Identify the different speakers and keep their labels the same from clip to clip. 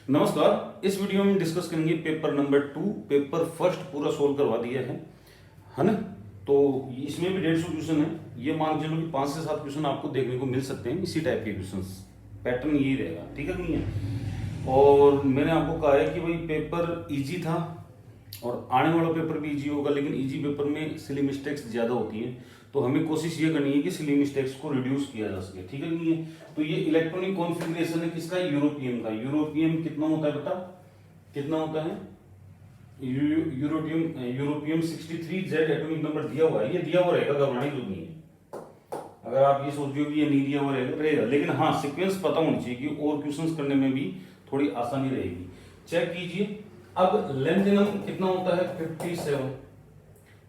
Speaker 1: नमस्कार। इस वीडियो में डिस्कस करेंगे पेपर नंबर 2। पेपर फर्स्ट पूरा सोल्व करवा दिया है ना। तो इसमें भी 150 क्वेश्चन है। ये मान के चलो कि 5 से 7 क्वेश्चन आपको देखने को मिल सकते हैं। इसी टाइप के क्वेश्चन पैटर्न यही रहेगा, ठीक है नहीं है। और मैंने आपको कहा है कि भाई पेपर इजी था और आने वाला पेपर भी इजी होगा, लेकिन इजी पेपर में सिली मिस्टेक्स ज़्यादा होती हैं। तो हमें कोशिश ये करनी है कि सिली मिस्टेक्स को रिड्यूस किया जा सके, ठीक है नहीं है। तो ये इलेक्ट्रॉनिक कॉन्फ़िगरेशन है किसका, यूरोपियन का। यूरोपियन कितना होता है बेटा, कितना होता है यूरोपियम 63 जेड एटॉमिक नंबर दिया हुआ है। ये दिया हुआ रहेगा, घबराने की जरूरत नहीं है। अगर आप ये सोच रहे हो कि ये नहीं दिया हुआ रहेगा, लेकिन हाँ सीक्वेंस पता होनी चाहिए कि और क्वेश्चंस करने में भी थोड़ी आसानी रहेगी। चेक कीजिए। अब लेंथेनम कितना होता है 57,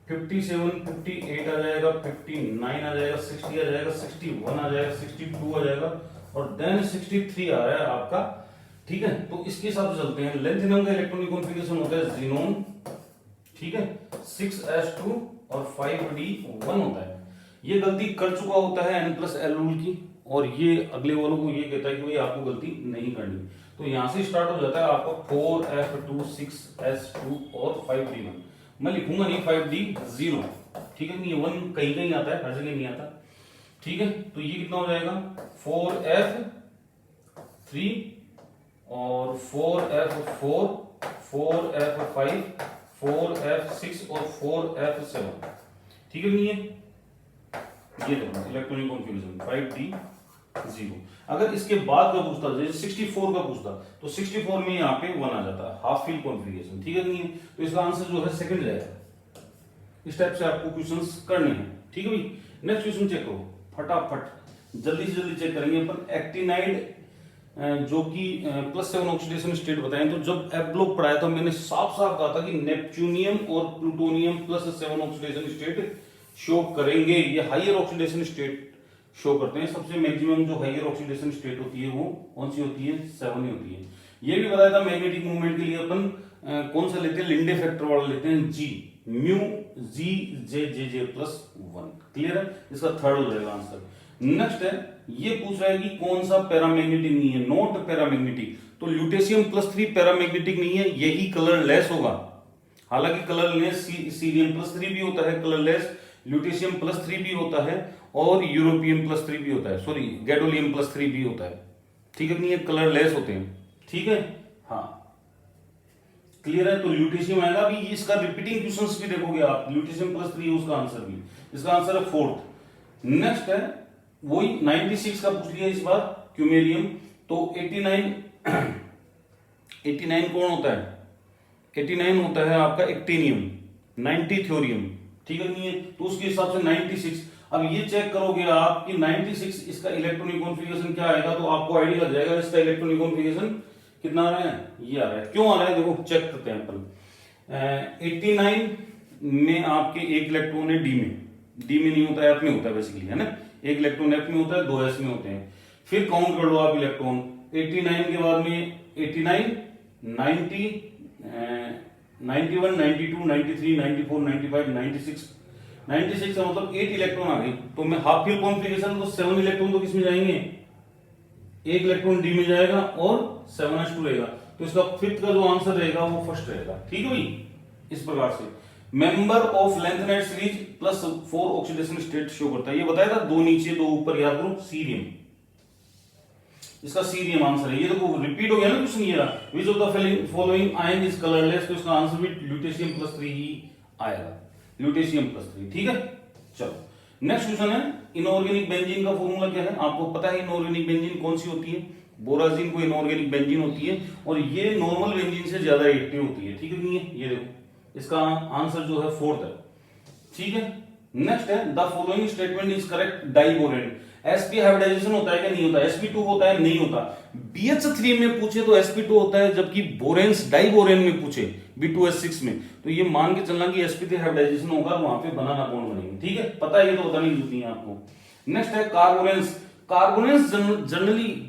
Speaker 1: 58 आ जाएगा, 59 आ जाएगा, 60 आ जाएगा, 61 आ जाएगा, 62 आ जाएगा और देन 63 आ रहा है आपका, ठीक है। तो इसके हिसाब से चलते हैं। लेंथेनम का इलेक्ट्रॉनिक कॉन्फ़िगरेशन होता है ज़ीनोन, ठीक है, 6s2 और 5d1 होता है। ये गलती कर चुका होता है n+l रूल की, और ये अगले वालों को ये कहता है कि भाई आपको गलती नहीं करनी। तो यहां से स्टार्ट हो जाता है आपका 4f2 6s2 और 5d1। मैं लिखूंगा नहीं 5d0, ठीक है नहीं, 1 कहीं कहीं आता है, हर जगह नहीं आता, ठीक है। तो ये कितना हो जाएगा 4f3 और 4f4 4f5 4f6 और 4f7, ठीक है नहीं है। ये देखो इलेक्ट्रॉनिक कॉन्फ़िगरेशन 5d0। अगर इसके बाद का पूछता, जैसे 64 का पूछता, तो 64 में यहाँ पे 1 आ जाता है, हाफ फिल कॉन्फ़िगरेशन, ठीक है नहीं है। तो इसका आंसर जो है सेकंड जाएगा। इस टाइप से आपको क्वेश्चंस करने हैं, ठीक है भाई। नेक्स्ट क्वेश्चन चेक करो फटाफट, जल्दी से जल्दी चेक करेंगे अपन। एक्टिनाइड जो कि +7 ऑक्सीडेशन स्टेट बताएं, तो जब एफ ब्लॉक पढ़ाया था मैंने साफ साफ कहा था कि नेपच्यूनियम और प्लूटोनियम +7 ऑक्सीडेशन स्टेट शो करेंगे। ये हायर ऑक्सीडेशन स्टेट शो करते हैं। सबसे मैक्सिमम जो हायर ऑक्सीडेशन स्टेट होती है वो कौन सी होती है, 7 ही होती है। ये भी बताया था मैग्नेटिक मूवमेंट के लिए अपन कौन सा लेते हैं, लिंडे फैक्टर वाला लेते हैं, जी म्यू जी जे जे जे +1। क्लियर है, इसका थर्ड हो जाएगा आंसर। नेक्स्ट है, ये पूछ रहा है कि कौन सा पैरामैग्नेटिक नहीं है, नॉट पैरामैग्नेटिक। तो ल्यूटेशियम +3 पैरामैग्नेटिक नहीं है, यही कलरलेस होगा। हालांकि कलरलेस सीरियम +3 भी होता है, कलरलेस ल्यूटेशियम +3 भी होता है और यूरोपियम +3 भी होता है, सॉरी गैडोलियम +3 भी होता है, ठीक है नहीं है, कलरलेस होते हैं, ठीक है हाँ। क्लियर है, तो ल्यूटेशियम आएगा। अभी इसका रिपीटिंग क्वेश्चंस भी देखोगे आप, ल्यूटेशियम +3 उसका आंसर भी, इसका आंसर है 4th। नेक्स्ट है वही 96 का पूछ लिया इस बार, क्यूमेरियम। तो 89 कौन होता है, 89 होता है आपका एक्टिनियम, 90 थ्योरियम, ठीक है नहीं है। तो उसके हिसाब से 96। अब ये चेक करोगे आप कि 96 इसका इलेक्ट्रॉनिक कॉन्फ़िगरेशन क्या आएगा, तो आपको आइडिया लग जाएगा इसका इलेक्ट्रॉनिक कॉन्फ़िगरेशन कितना आ रहा है, ये आ रहा है। क्यों आ रहा है देखो चेक करते हैं अपन। 89 में आपके एक इलेक्ट्रॉन है डी में नहीं होता है, एफ में होता है बेसिकली, है ना। एक इलेक्ट्रॉन एफ में होता है, 2 एस में होते हैं। फिर काउंट कर लो आप इलेक्ट्रॉन, 89 के बाद में 89 90 91 92 93 94 95 96 का मतलब 8 इलेक्ट्रॉन आ गई। तो मैं हाफ फिल कॉन्फ़िगरेशन, तो 7 इलेक्ट्रॉन तो किसमें जाएंगे, एक इलेक्ट्रॉन डी में जाएगा और 7s2 रहेगा। तो इसका फिफ्थ का जो आंसर रहेगा वो फर्स्ट रहेगा, ठीक है भाई। इस प्रकार से member of lanthanide series +4 oxidation state show करता है। ये बताया था, 2 नीचे 2 ऊपर, याद करो सीरियम, इसका सीरियम आंसर है। ये देखो रिपीट हो गया ना क्वेश्चन, ये विच of the following ion is colourless, तो इसका आंसर भी ल्यूटेशियम +3 ही आएगा, ल्यूटेशियम +3, ठीक है। चलो नेक्स्ट क्वेश्चन है, इनऑर्गेनिक बेंजीन का फॉर्मूला क्या है। आपको पता है इनऑर्गेनिक बेंजीन कौन सी होती है, बोराजीन को इनऑर्गेनिक बेंजीन होती है, और ये नॉर्मल बेंजीन से ज्यादा एक्टिव होती है, ठीक है नहीं है। ये देखो इसका आंसर जो है 4th है, ठीक है। नेक्स्ट है, the following statement is correct, diborane. sp hybridization होता है क्या, नहीं होता। sp2 होता है, नहीं होता। BH3 में पूछे तो sp2 होता है, जबकि बोरेन्स डाइबोरेन में पूछे B2S6 में, तो ये मान के चलना कि sp3 हाइब्रिडाइजेशन होगा, वहां पे बनाना बॉन्ड बनेंगे, ठीक है। पता है, ये तो बताने की जरूरत नहीं है आपको। नेक्स्ट है कार्बोनेंस। कार्बोनेंस जनरली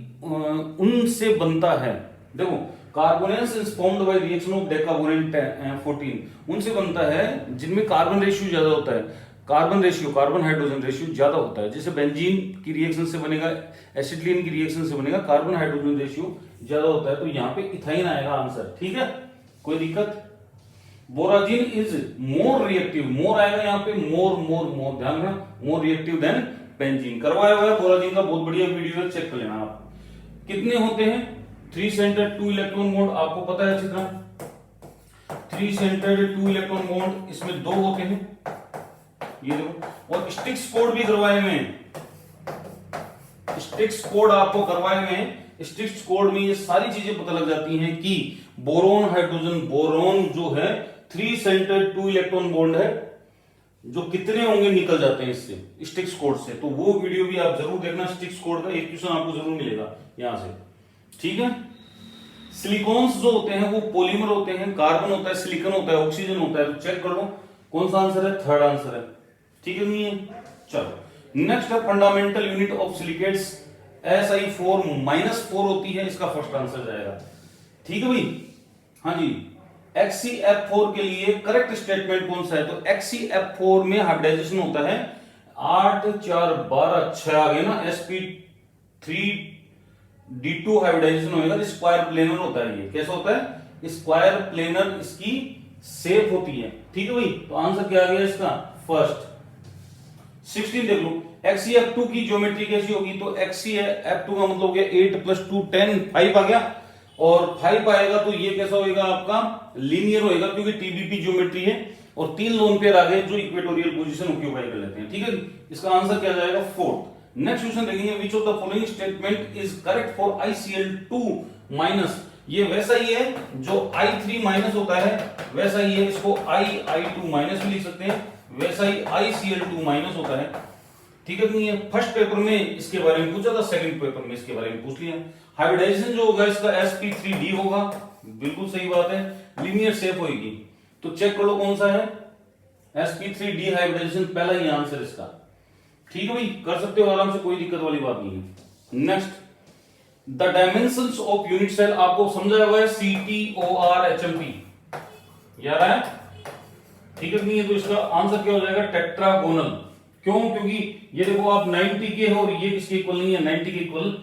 Speaker 1: उनसे बनता है, देखो carboranes is formed by reaction of decaborane 14, उनसे बनता है जिनमें कार्बन रेशियो ज्यादा होता है। Carbon ratio, carbon hydrogen ratio ज्यादा होता है। जैसे बेंजीन की रिएक्शन से बनेगा, एसिटिलीन की रिएक्शन से बनेगा, कार्बन हाइड्रोजन रेशियो ज्यादा होता है तो यहाँ पे इथाइन आएगा आंसर, ठीक है, कोई दिक्कत। बोराजिन इज मोर रिएक्टिव, मोर आएगा यहाँ पे, मोर मोर मोर, ध्यान रखना, मोर रिएक्टिव देन बेंजीन। करवाया हुआ है बोराजिन का, बहुत बढ़िया वीडियो है, चेक कर लेना आप। कितने होते हैं 3 सेंटर्ड 2 इलेक्ट्रॉन बॉन्ड, आपको पता है अच्छी तरह, 3 सेंटर्ड 2 इलेक्ट्रॉन बॉन्ड, इसमें 2 होते हैं, ये देखो। और स्टिक्स कोड भी करवाए हुए हैं, स्टिक्स कोड आपको करवाए हुए हैं। स्टिक्स कोड में ये सारी चीजें पता लग जाती हैं कि बोरोन हाइड्रोजन, बोरोन जो है 3 सेंटर्ड 2 इलेक्ट्रॉन बॉन्ड है, जो कितने होंगे निकल जाते हैं इससे, स्टिक्स कोड से। तो वो वीडियो भी आप जरूर देखना, स्टिक्स कोड का एक क्वेश्चन आपको जरूर मिलेगा यहां से, ठीक है। सिलिकॉन्स जो होते हैं वो पॉलीमर होते हैं, कार्बन होता है, सिलिकॉन होता है, ऑक्सीजन होता है। तो चेक कर लो कौन सा आंसर है, थर्ड आंसर है, ठीक है नहीं है। चलो नेक्स्ट है fundamental unit of silicates, SI4 होती है, इसका फर्स्ट आंसर जाएगा, ठीक है भाई। हाँ जी, XeF4 के लिए करेक्ट स्टेटमेंट कौन सा है, तो XeF4 में हाइब्रिडाइजेशन होता है 8 4 12 6 आ गया ना, sp3d2 हाइब्रिडाइजेशन होगा, स्क्वायर प्लेनर होता है। ये कैसा होता है, स्क्वायर प्लेनर इसकी शेप होती है, ठीक है भाई। तो आंसर क्या आ गया इसका, फर्स्ट। 16 देख लो, XeF2 की ज्योमेट्री कैसी होगी, तो XeF2 का मतलब हो गया 8 + 2 10, 5 आ गया, और 5 आएगा तो ये कैसा होएगा आपका, लीनियर होएगा, क्योंकि TBP ज्योमेट्री है, और 3 लोन पेयर आ गए जो इक्वेटोरियल पोजीशन ऑक्यूपाई कर लेते हैं, ठीक है। इसका आंसर क्या जाएगा, 4th। नेक्स्ट क्वेश्चन देखेंगे, विच of the following statement is correct for ICl2-, ये वैसा ही है जो I3- होता है, वैसा ही है, इसको I2- भी लिख सकते हैं, वैसा ही ICl2- होता है, ठीक है नहीं है। फर्स्ट पेपर में इसके बारे में पूछा था, सेकंड पेपर में इसके बारे में पूछ लिया। हाइब्रिडाइजेशन जो होगा इसका sp3d होगा, बिल्कुल सही बात है, लीनियर शेप होगी। तो चेक कर लो कौन सा है, sp3d हाइब्रिडाइजेशन, पहला ही आंसर इसका, ठीक है भाई, कर सकते हो आराम से, कोई दिक्कत वाली बात नहीं है। Next, the dimensions of unit cell आपको समझाया हुआ है, CTOR HMP याद है, ठीक है नहीं है। तो इसका आंसर क्या हो जाएगा, टेट्रागोनल। क्यों, क्योंकि ये देखो आप 90 के हो और ये किसके इक्वल नहीं है, 90 के इक्वल,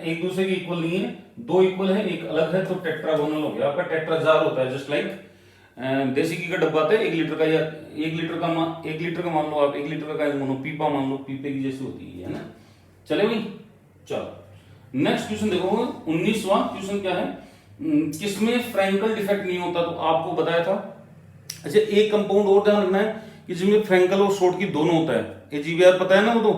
Speaker 1: एक दूसरे के इक्वल नहीं है, 2 इक्वल है, एक अलग है, तो टेट्रागोनल हो गया। आपका टेट्राजार होता है, जस्ट लाइक देसी घी का डब्बा आता है 1 लीटर का, या 1 लीटर का मान लो आप, 1 लीटर का मानो, पीपा मान लो, पीपे की जैसी होती है ना। चले भाई, चलो नेक्स्ट क्वेश्चन देखो, 19वां क्वेश्चन क्या है, किसमें फ्रैंकल डिफेक्ट नहीं होता, तो आपको बताया था। अच्छा, एक कंपाउंड और ध्यान रखना है कि जिसमें फ्रैंकल और शॉर्ट की दोनों होता है, AGBR पता है ना वो तो,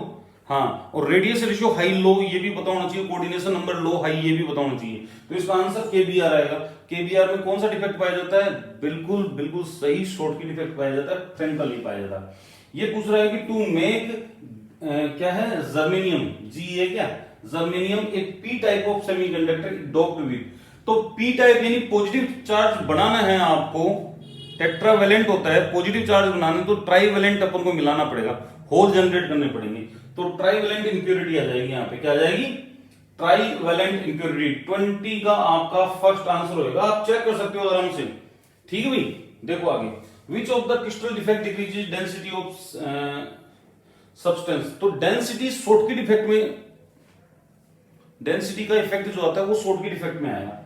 Speaker 1: हाँ, और रेडियस रेशियो हाई लो ये भी पता होना चाहिए, कोऑर्डिनेशन नंबर लो हाई ये भी पता होना चाहिए। तो इसका आंसर KBR आएगा। KBR में कौन सा डिफेक्ट पाया जाता है, बिल्कुल बिल्कुल सही, शॉर्ट की डिफेक्ट पाया जाता है, फ्रैंकल नहीं पाया जाता। ये पूछ रहा है कि टू मेक क्या है, जर्मेनियम, Ge क्या, जर्मेनियम एक P type of semiconductor doped with, तो P टाइप यानी पॉजिटिव चार्ज बनाना है आपको, टेट्रावेलेंट होता है, पॉजिटिव चार्ज बनाने तो ट्राईवेलेंट अपन को मिलाना पड़ेगा, होल जनरेट करने पड़ेंगे, तो ट्राईवेलेंट इंप्योरिटी आ जाएगी यहाँ पे, क्या आ जाएगी, ट्राईवेलेंट इंप्योरिटी। 20 का आपका फर्स्ट आंसर होगा, आप चेक कर सकते हो आराम से, ठीक है भाई। देखो आगे, विच of the crystal defect decreases density of substance, तो डेंसिटी शॉर्ट की डिफेक्ट में, डेंसिटी का इफेक्ट जो आता है वो शॉर्ट की डिफेक्ट में आएगा,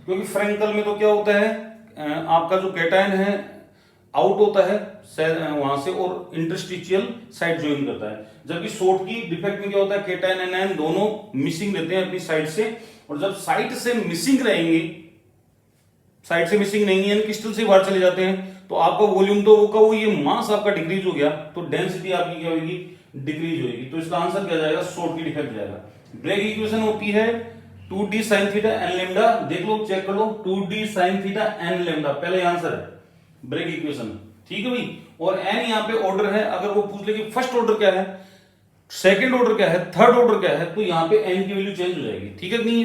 Speaker 1: क्योंकि फ्रैंकल में तो क्या होता है, आपका जो कैटायन है आउट होता है वहां से और इंटरस्टिशियल साइड ज्वाइन करता है, जबकि शॉर्ट की डिफेक्ट में क्या होता है, कैटायन एनायन दोनों मिसिंग रहते हैं अपनी साइड से, और जब साइड से मिसिंग रहेंगे, साइड से मिसिंग नहीं है, क्रिस्टल से बाहर चले जाते हैं, तो आपका वॉल्यूम तो होगा वो, ये मास आपका डिक्रीज हो गया, तो डेंसिटी आपकी क्या होगी, डिक्रीज होगी। तो इसका आंसर क्या जाएगा, शॉर्ट की डिफेक्ट जाएगा। ब्रेक इक्वेशन होती है 2d sin θ n लैम्डा, देख लो चेक कर लो, 2d sin θ n लैम्डा पहले आंसर है ब्रेक इक्वेशन, ठीक है भाई। और n यहाँ पे ऑर्डर है, अगर वो पूछ ले कि फर्स्ट ऑर्डर क्या है, सेकंड ऑर्डर क्या है, थर्ड ऑर्डर क्या है, तो यहाँ पे n की वैल्यू चेंज हो जाएगी, ठीक है नहीं है,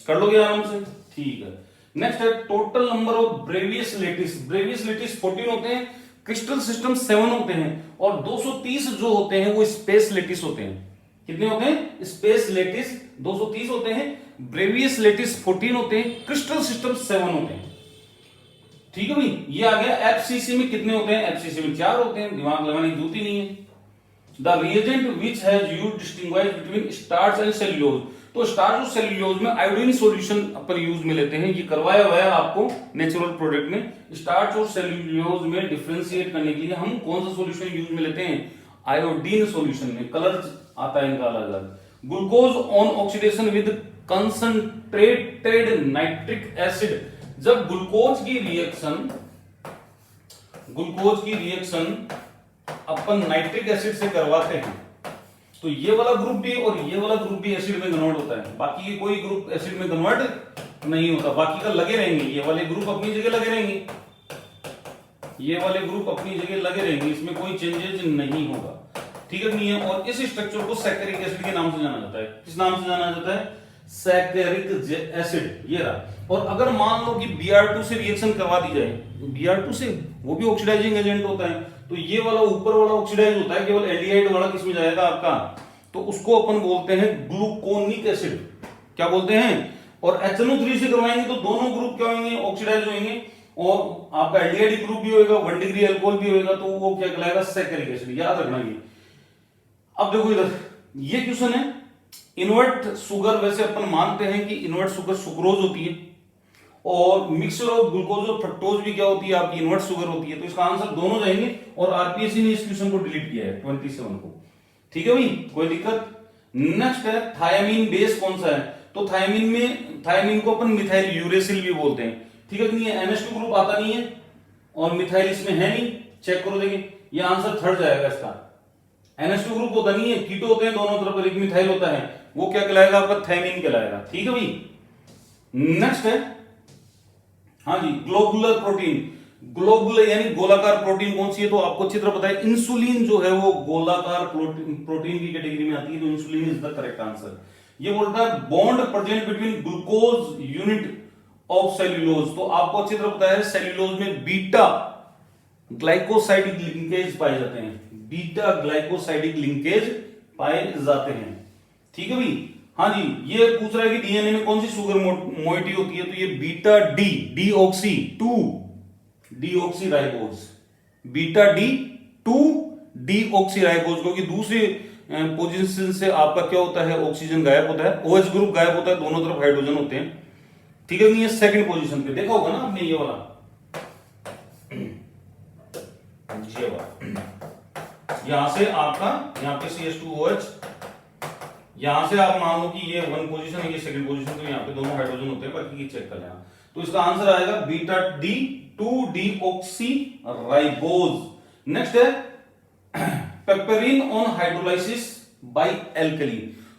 Speaker 1: कर लोगे आराम से, ठीक है। नेक्स्ट है total number of Bravais lattice, Bravais lattice 14 होते हैं, क्रिस्टल सिस्टम 7 होते हैं, और 230 जो होते हैं वो स्पेस लेटिस होते हैं। कितने होते हैं, स्पेस लेटिस 230 होते हैं, ब्रेवियस लेटिस 14 होते हैं, क्रिस्टल सिस्टम 7 होते हैं, ठीक है भाई। ये आ गया एफसीसी में कितने होते हैं, एफसीसी में 4 होते हैं, दिमाग लगाने की जरूरत ही नहीं है। The reagent which has used distinguish between starch and cellulose, तो स्टार्च और सेल्यूलोज में आयोडीन सॉल्यूशन अपन यूज में लेते हैं, ये करवाया हुआ है आपको नेचुरल प्रोडक्ट में। स्टार्च और सेल्यूलोज में डिफरेंशिएट करने के लिए हम कौन सा सॉल्यूशन यूज में लेते हैं, आयोडीन सॉल्यूशन में। कलर आता है इनका अलग अलग। Glucose on oxidation with concentrated nitric acid, जब ग्लूकोज की रिएक्शन अपन नाइट्रिक एसिड से करवाते हैं तो ये वाला ग्रुप भी और ये वाला ग्रुप भी एसिड में कन्वर्ट होता है, बाकी के कोई ग्रुप एसिड में कन्वर्ट नहीं होता, बाकी का लगे रहेंगे, ये वाले ग्रुप अपनी जगह लगे रहेंगे, ये वाले ग्रुप अपनी जगह लगे रहेंगे, इसमें कोई चेंजेस नहीं होगा, ठीक है नहीं है। और इस स्ट्रक्चर को सैकरिक एसिड के नाम से जाना जाता है। किस नाम से जाना जाता है, सैकरिक एसिड, ये रहा। और अगर मान लो कि Br2 से रिएक्शन करवा दी जाए, Br2 से, वो भी ऑक्सीडाइजिंग एजेंट होता है, तो ये वाला ऊपर वाला ऑक्सीडाइज होता है, केवल एल्डिहाइड वाला किसमें जाएगा आपका, तो उसको अपन बोलते हैं ग्लूकोनिक एसिड, क्या बोलते हैं। और HNO3 से करवाएंगे तो दोनों ग्रुप क्या होंगे, ऑक्सीडाइज होंगे, और आपका एल्डिहाइड ग्रुप भी होगा, 1 डिग्री अल्कोहल भी होगा, तो वो क्या कहलाएगा, सैकरिक एसिड, याद रखना ये। अब देखो इधर ये क्वेश्चन है, इन्वर्ट शुगर, वैसे अपन मानते हैं कि इन्वर्ट शुगर सुक्रोज होती है, और मिक्सचर ऑफ ग्लूकोज और फ्रक्टोज भी क्या होती है, आपकी इन्वर्ट शुगर होती है, तो इसका आंसर दोनों जाएंगे। और आरपीएससी ने इस क्वेश्चन को डिलीट किया है 27 को, ठीक है भाई, कोई दिक्कत। नेक्स्ट है थायमीन बेस कौन सा है, तो थायमीन को अपन मिथाइल यूरेसिल भी बोलते हैं, ठीक है नहीं है। NH2 ग्रुप आता नहीं है और मिथाइल इसमें है नहीं, चेक करो देंगे, ये आंसर थर्ड जाएगा इसका। NH2 ग्रुप होता नहीं है, कीटो होते हैं दोनों तरफ, पर एक मिथाइल होता है, वो क्या कहलाएगा आपका, थायमीन कहलाएगा, ठीक है भाई। नेक्स्ट है, हाँ जी, ग्लोबुलर प्रोटीन, ग्लोबुलर यानी गोलाकार प्रोटीन कौन सी है, तो आपको अच्छी तरह पता है, इंसुलिन जो है वो गोलाकार प्रोटीन की कैटेगरी में आती है, तो insulin is the correct answer. ये बोलता है bond present between glucose unit of cellulose, तो आपको अच्छी तरह पता है सेल्यूलोज में बीटा ग्लाइकोसाइडिक लिंकेज पाए जाते हैं, बीटा ग्लाइकोसाइडिक लिंकेज पाए जाते हैं, ठीक है भाई। हाँ जी, ये पूछ रहा है कि डीएनए में कौन सी शुगर मोइटी होती है, तो ये beta D deoxy 2 deoxyribose, beta D 2 deoxyribose, क्योंकि दूसरी पोजीशन से आपका क्या होता है, ऑक्सीजन गायब होता है, OH ग्रुप गायब होता है, दोनों तरफ हाइड्रोजन होते हैं, ठीक है। ये सेकंड पोजीशन पे देखा होगा ना आपने, ये वाला यहां से आपका, यहाँ पे CH2OH, यहां से आप मान लो कि ये 1 पोजीशन है, ये सेकंड पोजीशन, तो यहाँ पे दोनों हाइड्रोजन होते हैं, बाकी की चेक कर लेना। तो इसका आंसर आएगा बीटा डी 2 डीऑक्सीराइबोज। नेक्स्ट है papain on hydrolysis by alkali,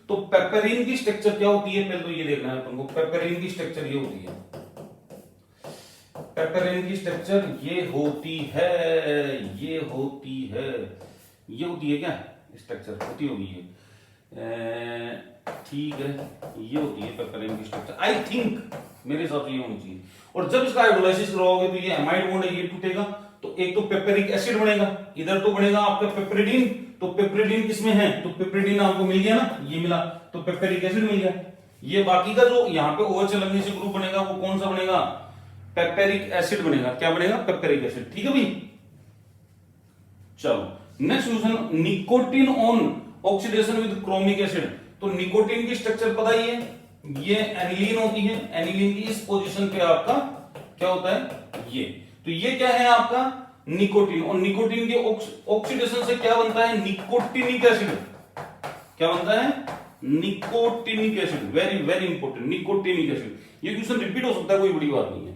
Speaker 1: तो पेपरिन की स्ट्रक्चर क्या होती है, पहले तो ये देखना है तुमको, पेपरिन की स्ट्रक्चर ये होती है, पेपरिन की स्ट्रक्चर ये होती है, ये होती है, ये होती है क्या स्ट्रक्चर, होती होगी ये, ठीक है, ये होती है पेपरिन की स्ट्रक्चर, आई थिंक मेरे हिसाब से ये होनी चाहिए। और जब इसका हाइड्रोलाइसिस करवाओगे तो ये एमाइड बॉन्ड है, ये टूटेगा, तो एक तो पेपरिक एसिड बनेगा, इधर तो बनेगा आपका पेपरिडीन, तो पेपरिडीन किसमें है, तो पेपरिडीन आपको मिल गया ना, ये मिला, तो पेपरिक एसिड मिल गया। ये बाकी का जो यहाँ पे OH लगने से ग्रुप बनेगा, वो कौन सा बनेगा, पेपरिक एसिड बनेगा, क्या बनेगा, पेपरिक एसिड, ठीक है भाई। चलो next question, nicotine on oxidation with chromic acid, तो निकोटीन की स्ट्रक्चर पता ही है, ये एनिलीन होती है, एनिलीन की इस पोजीशन पे आपका क्या होता है, ये, तो ये क्या है आपका निकोटीन, और निकोटीन के ऑक्सीडेशन से क्या बनता है, निकोटिनिक एसिड, क्या बनता है, nicotinic acid, very very important, nicotinic acid. ये क्वेश्चन रिपीट हो सकता है, कोई बड़ी बात नहीं है,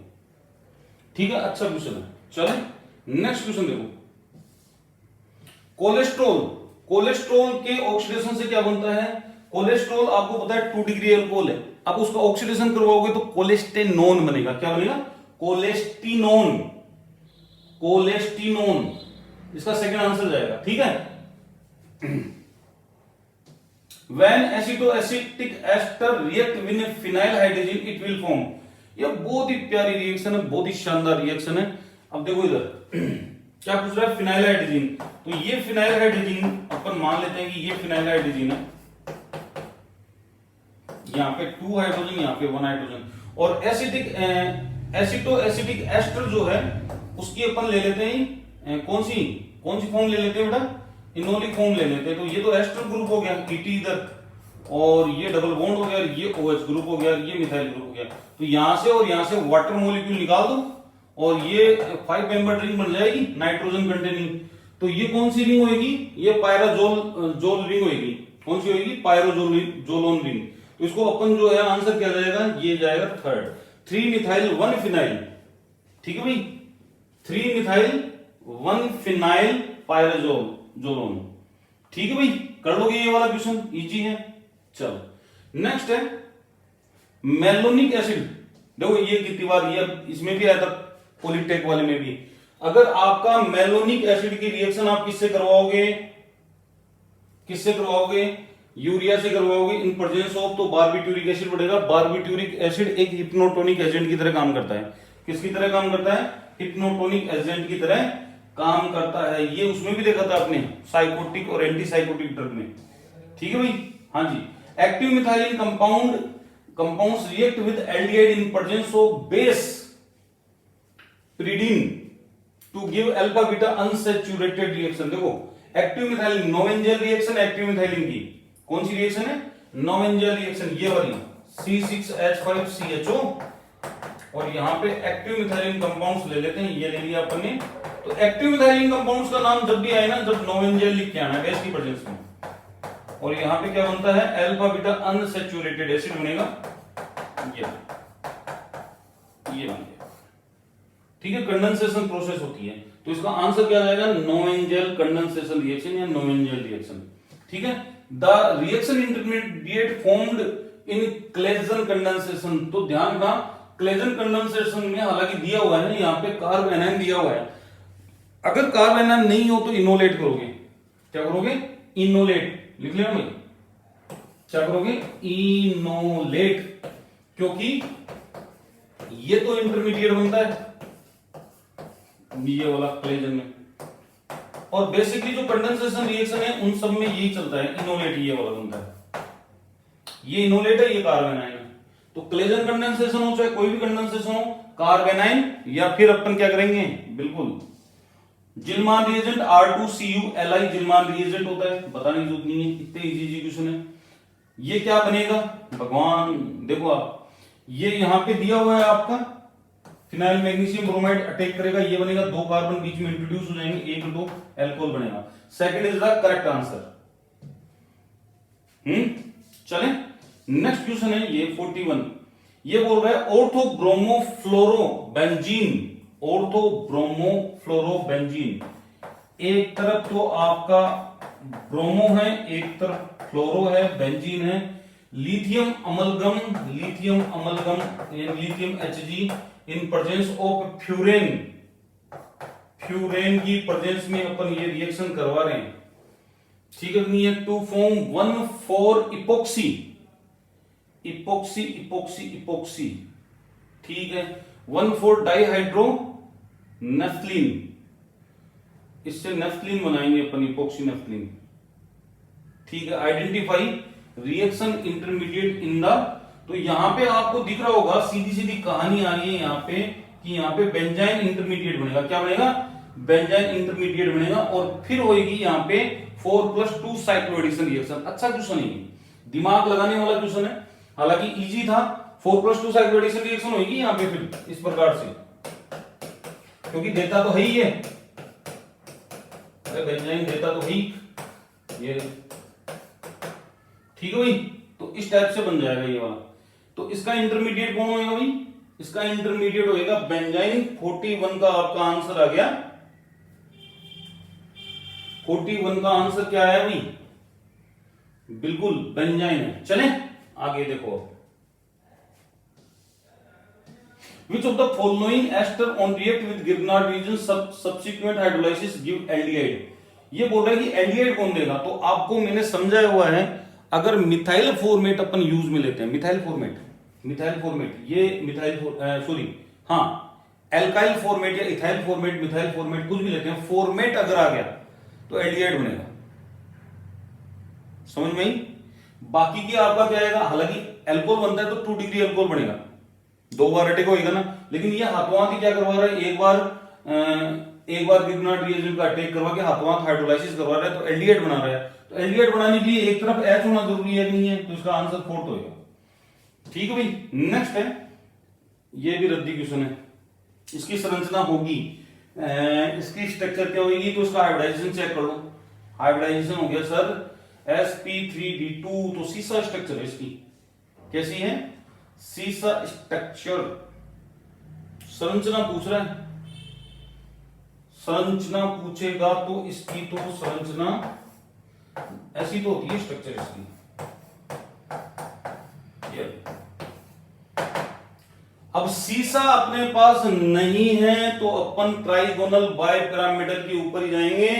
Speaker 1: ठीक है, अच्छा क्वेश्चन है। चले नेक्स्ट क्वेश्चन देखो, कोलेस्ट्रॉल, कोलेस्ट्रॉल के ऑक्सीडेशन से क्या बनता है, कोलेस्ट्रॉल आपको पता है 2 डिग्री अल्कोहल है, आप उसका ऑक्सीडेशन करवाओगे तो कोलेस्टेनोन बनेगा, क्या बनेगा, कोलेस्टिनोन, कोलेस्टिनोन, इसका सेकंड आंसर जाएगा, ठीक है। When acetoacetic ester react with phenyl hydrogen it will form, ये बहुत ही प्यारी रिएक्शन है, बहुत ही शानदार रिएक्शन है। अब देखो इधर क्या पूछ रहा है, फिनाइल हाइड्रोजन, तो ये फिनाइल हाइड्रोजन अपन मान लेते हैं कि ये फिनाइल हाइड्रोजन है, यहाँ पे 2 हाइड्रोजन, यहाँ पे 1 हाइड्रोजन, और एसिटिक एस्टर जो है उसकी अपन ले लेते हैं कौन सी फॉर्म ले लेते हैं बेटा, इनोलिक फॉर्म ले लेते हैं, तो ये तो एस्टर ग्रुप हो गया, ET इधर और ये डबल बॉन्ड हो गया, ये OH ग्रुप हो गया, ये मिथाइल ग्रुप हो गया। तो यहां से और यहां से वाटर मॉलिक्यूल निकाल दो और ये 5 मेंबर रिंग बन जाएगी नाइट्रोजन कंटेनिंग। तो ये कौन सी रिंग होगी? ये पायराजोल रिंग होगी। कौन सी होगी? पायरोजोलोन रिंग। तो इसको अपन जो है आंसर क्या जाएगा? ये जाएगा थर्ड, 3 मिथाइल 1 फिनाइल। ठीक है भाई, 3 मिथाइल 1 फिनाइल पायराजोलोन। ठीक है भाई, कर लोगे ये वाला क्वेश्चन, इजी है। चलो नेक्स्ट है मेलोनिक एसिड। देखो ये कितनी बार ये इसमें भी आया था पॉलिटेक वाले में भी। अगर आपका मेलोनिक एसिड की रिएक्शन आप किससे करवाओगे? किससे करवाओगे? यूरिया से करवाओगे इन प्रेजेंस ऑफ, तो बारबिट्यूरिक एसिड बढ़ेगा। बारबिट्यूरिक एसिड एक हिप्नोटोनिक एजेंट की तरह काम करता है। किसकी तरह काम करता है? हिप्नोटोनिक एजेंट की तरह काम करता है। ये उसमें भी देखा था आपने साइकोटिक और एंटी साइकोटिक ड्रग में। ठीक है भाई, हाँ जी। Active methylene compounds react with aldehyde in presence of base pyridine to give alpha beta unsaturated reaction. देखो active methylene Knoevenagel reaction, active methylene की कौन सी रिएक्शन है? नोवेंजल रिएक्शन, ये वाली C6H5CHO। और यहां पे एक्टिव मिथाइलिन कंपाउंड्स ले लेते हैं, ये ले लिया अपन ने। तो एक्टिव मिथाइलिन कंपाउंड्स का नाम जब भी आए ना, जब नोवेंजल लिख के आना बेस की प्रेजेंस में। और यहां पे क्या बनता है? अल्फा बीटा अनसैचुरेटेड एसिड बनेगा, ये बन गया। ठीक है, कंडेंसेशन प्रोसेस होती है। तो इसका आंसर क्या जाएगा? नोवेंजल कंडेंसेशन रिएक्शन या नोवेंजल रिएक्शन। ठीक है, the reaction intermediate formed in Claisen condensation. तो ध्यान रखना क्लेजन कंडेंसेशन में हालांकि दिया हुआ है ना, यहाँ पे कार्बोनाइन दिया हुआ है। अगर कार्बोनाइन नहीं हो तो इनोलेट करोगे। क्या करोगे? इनोलेट लिख लेना भाई, क्या करोगे? इनोलेट, क्योंकि ये तो इंटरमीडिएट बनता है ये वाला क्लेजन में। और बेसिकली जो कंडेंसेशन रिएक्शन है उन सब में यही चलता है, इनोलेट ये वाला बनता है। ये इनोलेट है, ये कार्बोनाइन है। तो क्लेजन कंडेंसेशन हो चाहे कोई भी कंडेंसेशन हो, कार्बोनाइन या फिर अपन क्या करेंगे? बिल्कुल जिल्मान रिएजेंट R2CuLi जिल्मान रिएजेंट होता है, बताने की जरूरत नहीं है, इतने इजी क्वेश्चन है। ये क्या बनेगा भगवान? देखो आप, ये यहां पे दिया हुआ है आपका फिनाइल मैग्नीशियम ब्रोमाइड अटैक करेगा, ये बनेगा, 2 कार्बन बीच में इंट्रोड्यूस हो जाएंगे, 1-2 अल्कोहल बनेगा। Second is the correct answer. चले नेक्स्ट क्वेश्चन है ये 41। ये बोल रहा है ऑर्थोब्रोमोफ्लोरोबेंजीन। ऑर्थोब्रोमोफ्लोरोबेंजीन, एक तरफ तो आपका ब्रोमो है, एक तरफ फ्लोरो है, बेंजीन है। Lithium amalgam lithium Hg in presence of furan की प्रेजेंस में अपन ये रिएक्शन करवा रहे हैं। ठीक है, नहीं है, टू फॉर्म 1,4 इपोक्सी। ठीक है, 1,4 डाइहाइड्रो नेफ्थलीन, इससे नेफ्थलीन बनाएंगे अपन, इपोक्सी नेफ्थलीन। ठीक है, identify reaction intermediate in the. तो यहां पे आपको दिख रहा होगा, सीधी सीधी कहानी आ रही है यहां पे कि यहां पे बेंजाइन इंटरमीडिएट बनेगा। क्या बनेगा? बेंजाइन इंटरमीडिएट बनेगा। और फिर होगी यहां पे 4+2 साइक्लोएडिशन रिएक्शन। अच्छा क्वेश्चन है, दिमाग लगाने वाला क्वेश्चन है, हालांकि इजी था। 4+2 साइक्लोएडिशन रिएक्शन होगी यहां पे फिर इस प्रकार से, क्योंकि देता तो है ही है, अरे बेंजाइन देता तो है ही ये। ठीक है भाई, तो इस टाइप से बन जाएगा ये वाला। तो इसका इंटरमीडिएट कौन होएगा भाई? इसका इंटरमीडिएट होएगा बेंजाइन। 41 का आपका आंसर आ गया। 41 का आंसर क्या है भाई? बिल्कुल बेंजाइन है। चले आगे देखो, Which of the following ester on react with Grignard region subsequent hydrolysis give aldehyde? ये बोल रहा है कि एल्डिहाइड कौन देगा। तो आपको मैंने समझाया हुआ है, अगर मिथाइल फॉर्मेट अपन यूज में लेते हैं, मिथाइल फॉर्मेट ये एल्काइल फॉर्मेट या इथाइल फॉर्मेट, मिथाइल फॉर्मेट कुछ भी लेते हैं, फॉर्मेट अगर आ गया तो एल्डिहाइड बनेगा। समझ में आई? बाकी की आपका क्या आएगा? हालांकि एल्कोहल बनता है तो 2 डिग्री एल्कोहल बनेगा, 2 बार अटैक होगा ना। लेकिन ये हाथों हाथ ही क्या करवा रहा है? एक बार ग्रिग्नार्ड रिएजेंट का अटैक करवा के हाथों हाथ हाइड्रोलाइसिस करवा रहा है, तो एल्डिहाइड बना रहा है। तो एल्डिहाइड बनाने के लिए एक तरफ H होना जरूरी है नहीं है, तो इसका आंसर 4th होगा। ठीक है भाई। नेक्स्ट है, ये भी रद्दी क्वेश्चन है। इसकी संरचना होगी, इसकी स्ट्रक्चर क्या होगी, तो इसका हाइब्रिडाइजेशन चेक कर लो। हाइब्रिडाइजेशन हो गया सर sp3d2, तो सीसा स्ट्रक्चर है इसकी। कैसी है? सीसा स्ट्रक्चर। संरचना पूछ रहा है, संरचना पूछेगा तो इसकी तो संरचना ऐसी तो होती है स्ट्रक्चर इसकी। अब सीसा अपने पास नहीं है तो अपन ट्राइगोनल बाइपिरामिडल के ऊपर ही जाएंगे।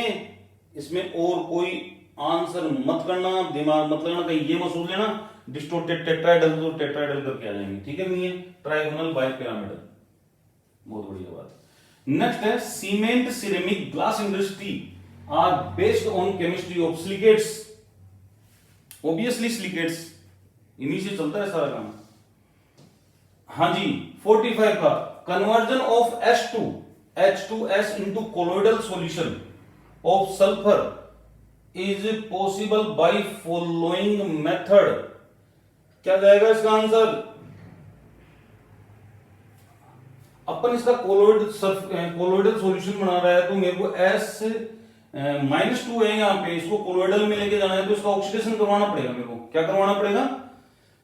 Speaker 1: इसमें और कोई आंसर मत करना, दिमाग मत लगाना, कहीं ये मत सोच लेना डिस्टोर्टेड टेट्राहेड्रल तो टेट्राहेड्रल करके आ जाएंगे। ठीक है, नहीं है ट्राइगोनल बाइपिरामिडल, बहुत बढ़िया बात। नेक्स्ट है, cement ceramic glass industry are based on chemistry of silicates. Obviously silicates, इन्हीं से चलता है सारा काम। हाँ जी, 45 का conversion of H2S into colloidal solution of sulfur is possible by following method। क्या जाएगा इसका आंसर? अपन इसका कोलोइडल सॉल्यूशन बना रहा है, तो मेरे को -2 है यहाँ पे, इसको कोलोइडल में लेके जाना है तो इसका ऑक्सीडेशन करवाना पड़ेगा। मेरे को क्या करवाना पड़ेगा?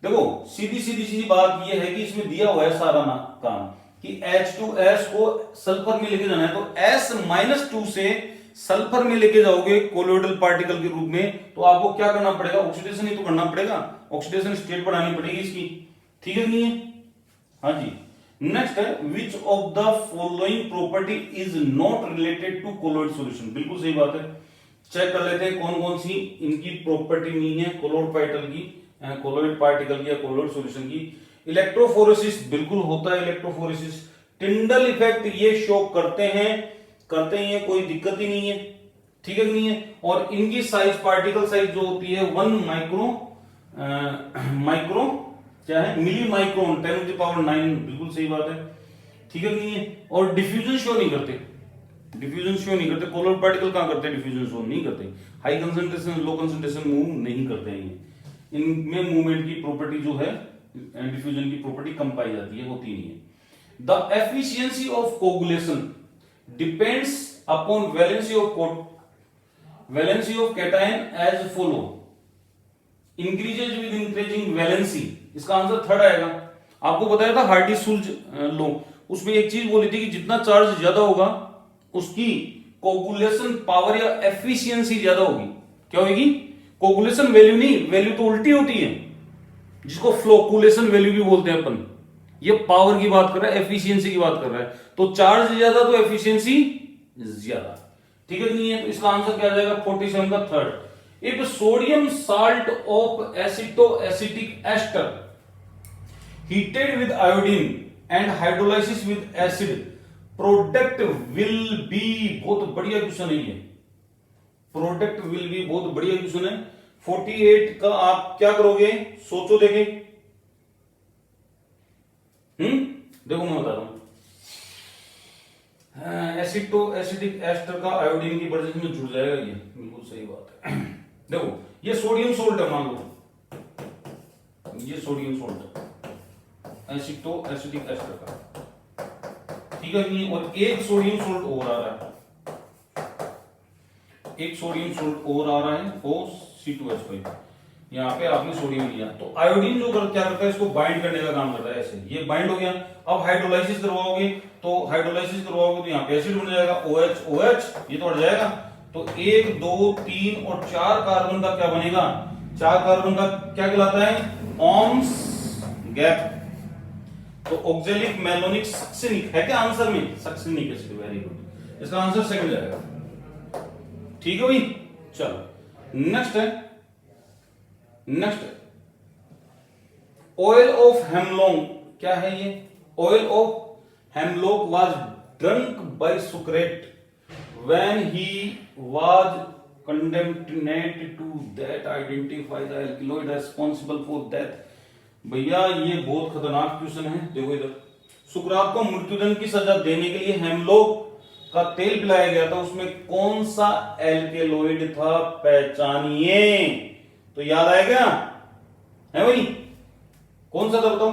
Speaker 1: देखो सीधी बात ये है कि इसमें दिया हुआ है सारा काम कि H2S को सल्फर में लेके जाना है, तो S-2 से सल्फर में लेके जाओगे कोलोइडल पार्टिकल के रूप में, तो आपको क्या करना पड़ेगा? ऑक्सीडेशन ही तो करना पड़ेगा, ऑक्सीडेशन स्टेट बढ़ानी पड़ेगी इसकी। ठीक है नहीं है? हाँ जी। नेक्स्ट है, which of the following property is not related to colloid solution. बिल्कुल सही बात है। चेक कर लेते हैं कौन कौन सी इनकी प्रॉपर्टी नहीं है कोलोइड पार्टिकल की या कोलोइड सॉल्यूशन की। इलेक्ट्रोफोरेसिस बिल्कुल होता है, इलेक्ट्रोफोरेसिस। टिंडल इफेक्ट ये शो करते हैं कोई दिक्कत ही नहीं है। ठीक है नहीं है? और इनकी साइज, पार्टिकल साइज जो होती है 1 माइक्रो क्या है, मिली माइक्रोन 10⁹, बिल्कुल सही बात है। ठीक है नहीं है? और डिफ्यूजन शो नहीं करते, कोलोइड पार्टिकल कहां करते हैं? डिफ्यूजन शो नहीं करते। High concentration low concentration move नहीं करते हैं ये। इनमें मूवमेंट की प्रॉपर्टी जो है, डिफ्यूजन की प्रॉपर्टी कम पाई जाती है, होती नहीं है। The efficiency of coagulation depends upon valency of cation as follow, increases with increasing valency. इसका आंसर 3rd आएगा। आपको बताया था हार्डी-सुल्ज लॉ, उसमें एक चीज बोली थी कि जितना चार्ज ज्यादा होगा उसकी कोगुलेशन पावर या एफिशिएंसी ज्यादा होगी। क्या होगी? कोगुलेशन वैल्यू नहीं, वैल्यू तो उल्टी होती है, जिसको फ्लोकुलेशन वैल्यू भी बोलते हैं अपन। ये पावर की बात कर रहा है, एफिशिएंसी की बात कर रहा है। तो चार्ज ज्यादा तो एफिशिएंसी ज्यादा। ठीक है नहीं है? तो इसका आंसर क्या जाएगा? 47 का 3rd। If sodium salt of acetoacetic ester heated with iodine and hydrolysis with acid product will be, बहुत बढ़िया क्वेश्चन है ये, प्रोडक्ट विल बी बहुत बढ़िया क्वेश्चन है। 48 का आप क्या करोगे? सोचो देखे। देखो मैं बता रहा हूं, एसिटिक एस्टर का आयोडीन की वजह में जुड़ जाएगा ये, बिल्कुल सही बात है। देखो ये सोडियम सोल्ट है, मान लो ये सोडियम सोल्ट है, एसिटिक एस्टर का। ठीक है नहीं? और एक सोडियम सोल्ट और आ रहा है, O(C2H5। यहाँ पे आपने सोडियम लिया, तो आयोडीन जो क्या करता है, इसको बाइंड करने का काम करता है। ऐसे ये बाइंड हो गया। अब हाइड्रोलाइसिस करवाओगे तो यहाँ पे एसिड बन जाएगा, OH ये तो हट जाएगा। तो 1 2 3 और 4 कार्बन का क्या बनेगा? 4 कार्बन का क्या कहलाता है? Ohm's gap. तो ऑक्जेलिक मेलोनिक सक्सिनिक है क्या आंसर में? Succinic acid, very good. इसका आंसर 2nd जाएगा। ठीक है भाई, चलो नेक्स्ट है ऑयल ऑफ हेमलॉन्ग। क्या है ये? Oil of hemlock was drunk by Socrates when he was condemned to that identify the alkaloid responsible for death. भैया ये बहुत खतरनाक क्वेश्चन है। देखो इधर, सुकरात को मृत्युदंड की सजा देने के लिए हेमलॉक का तेल पिलाया गया था उसमें कौन सा एल्केलॉइड था, पहचानिए। तो याद आया क्या है भाई, कौन सा था बताओ।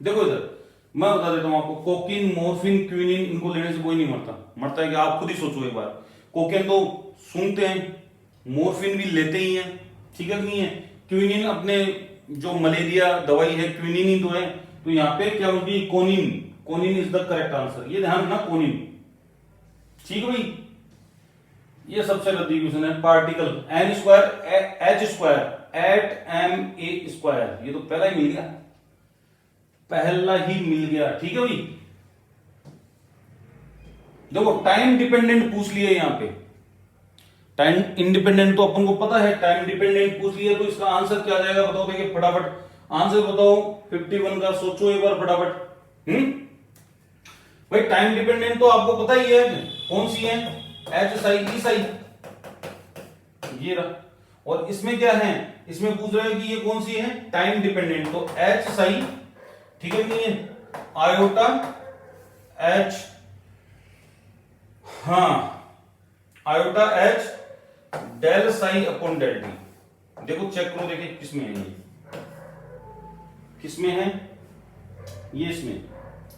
Speaker 1: देखो इधर मैं बता देता हूं आपको, कोकीन, मॉर्फिन, क्विनिन, इनको लेने से कोई नहीं मरता। मरता है कि आप खुद ही सोचो एक बार। कोकेन तो सूंघते हैं, मॉर्फिन भी लेते ही हैं, ठीक है नहीं है। क्विनिन अपने जो मलेरिया दवाई है क्विनिन ही तो है। तो यहाँ पे क्या होगी, कोनिन। कोनिन इज द करेक्ट आंसर, ये ध्यान रखना कोनिन, ठीक है भाई। ये सबसे लंबी क्वेश्चन है। Particle N square H square eight M A square, ये तो पहला ही मिल गया, पहला ही मिल गया, ठीक है भाई। देखो टाइम डिपेंडेंट पूछ लिया यहां पे, टाइम इंडिपेंडेंट तो अपन को पता है, टाइम डिपेंडेंट पूछ लिया तो इसका आंसर क्या आ जाएगा बताओ। देखिए फटाफट आंसर बताओ 51 का, सोचो एक बार फटाफट। भाई टाइम डिपेंडेंट तो आपको पता ही है कौन सी है, एच साई ई साई, ये रहा। और इसमें क्या है, इसमें पूछ रहा है कि ये कौन सी है, टाइम डिपेंडेंट, तो एच साई, ठीक है नहीं है, आयोटा एच, हाँ iota H del psi upon del T. देखो चेक करो, देखिए किसमें है ये, किसमें है ये, इसमें।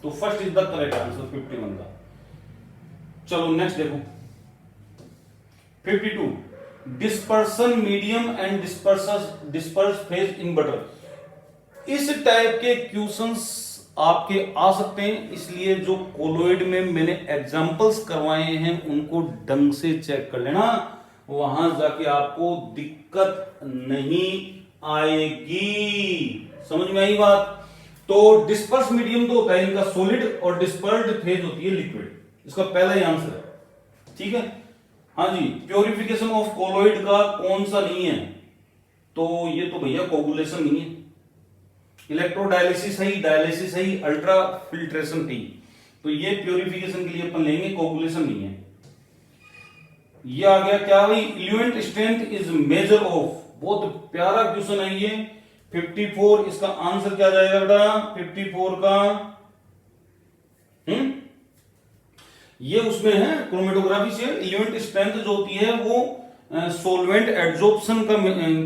Speaker 1: तो first is the correct answer 51 का। चलो नेक्स्ट देखो 52, dispersion medium and disperse phase in butter. इस टाइप के क्वेश्चंस आपके आ सकते हैं, इसलिए जो कोलोइड में मैंने एग्जांपल्स करवाए हैं उनको ढंग से चेक कर लेना, वहां जाके आपको दिक्कत नहीं आएगी। समझ में आई बात। तो डिस्पर्स मीडियम तो होता है इनका सॉलिड, और डिस्पर्स्ड फेज होती है लिक्विड, इसका पहला ही आंसर है, ठीक है। हाँ जी, प्योरिफिकेशन ऑफ कोलोइड का कौन सा नहीं है, तो ये तो भैया कोगुलेशन नहीं है, इलेक्ट्रोडायलिसिस है, डायलिसिस है, अल्ट्रा फिल्ट्रेशन है, तो ये प्योरिफिकेशन के लिए अपन लेंगे, कोगुलेशन नहीं है। ये आ गया क्या भाई, इल्यूएंट स्ट्रेंथ इज मेजर ऑफ, बहुत प्यारा क्वेश्चन है ये। 54 इसका आंसर क्या जाएगा बेटा, 54 का ये उसमें है क्रोमेटोग्राफी से, इल्यूएंट स्ट्रेंथ जो होती है वो सोलवेंट एड्जॉर्प्शन का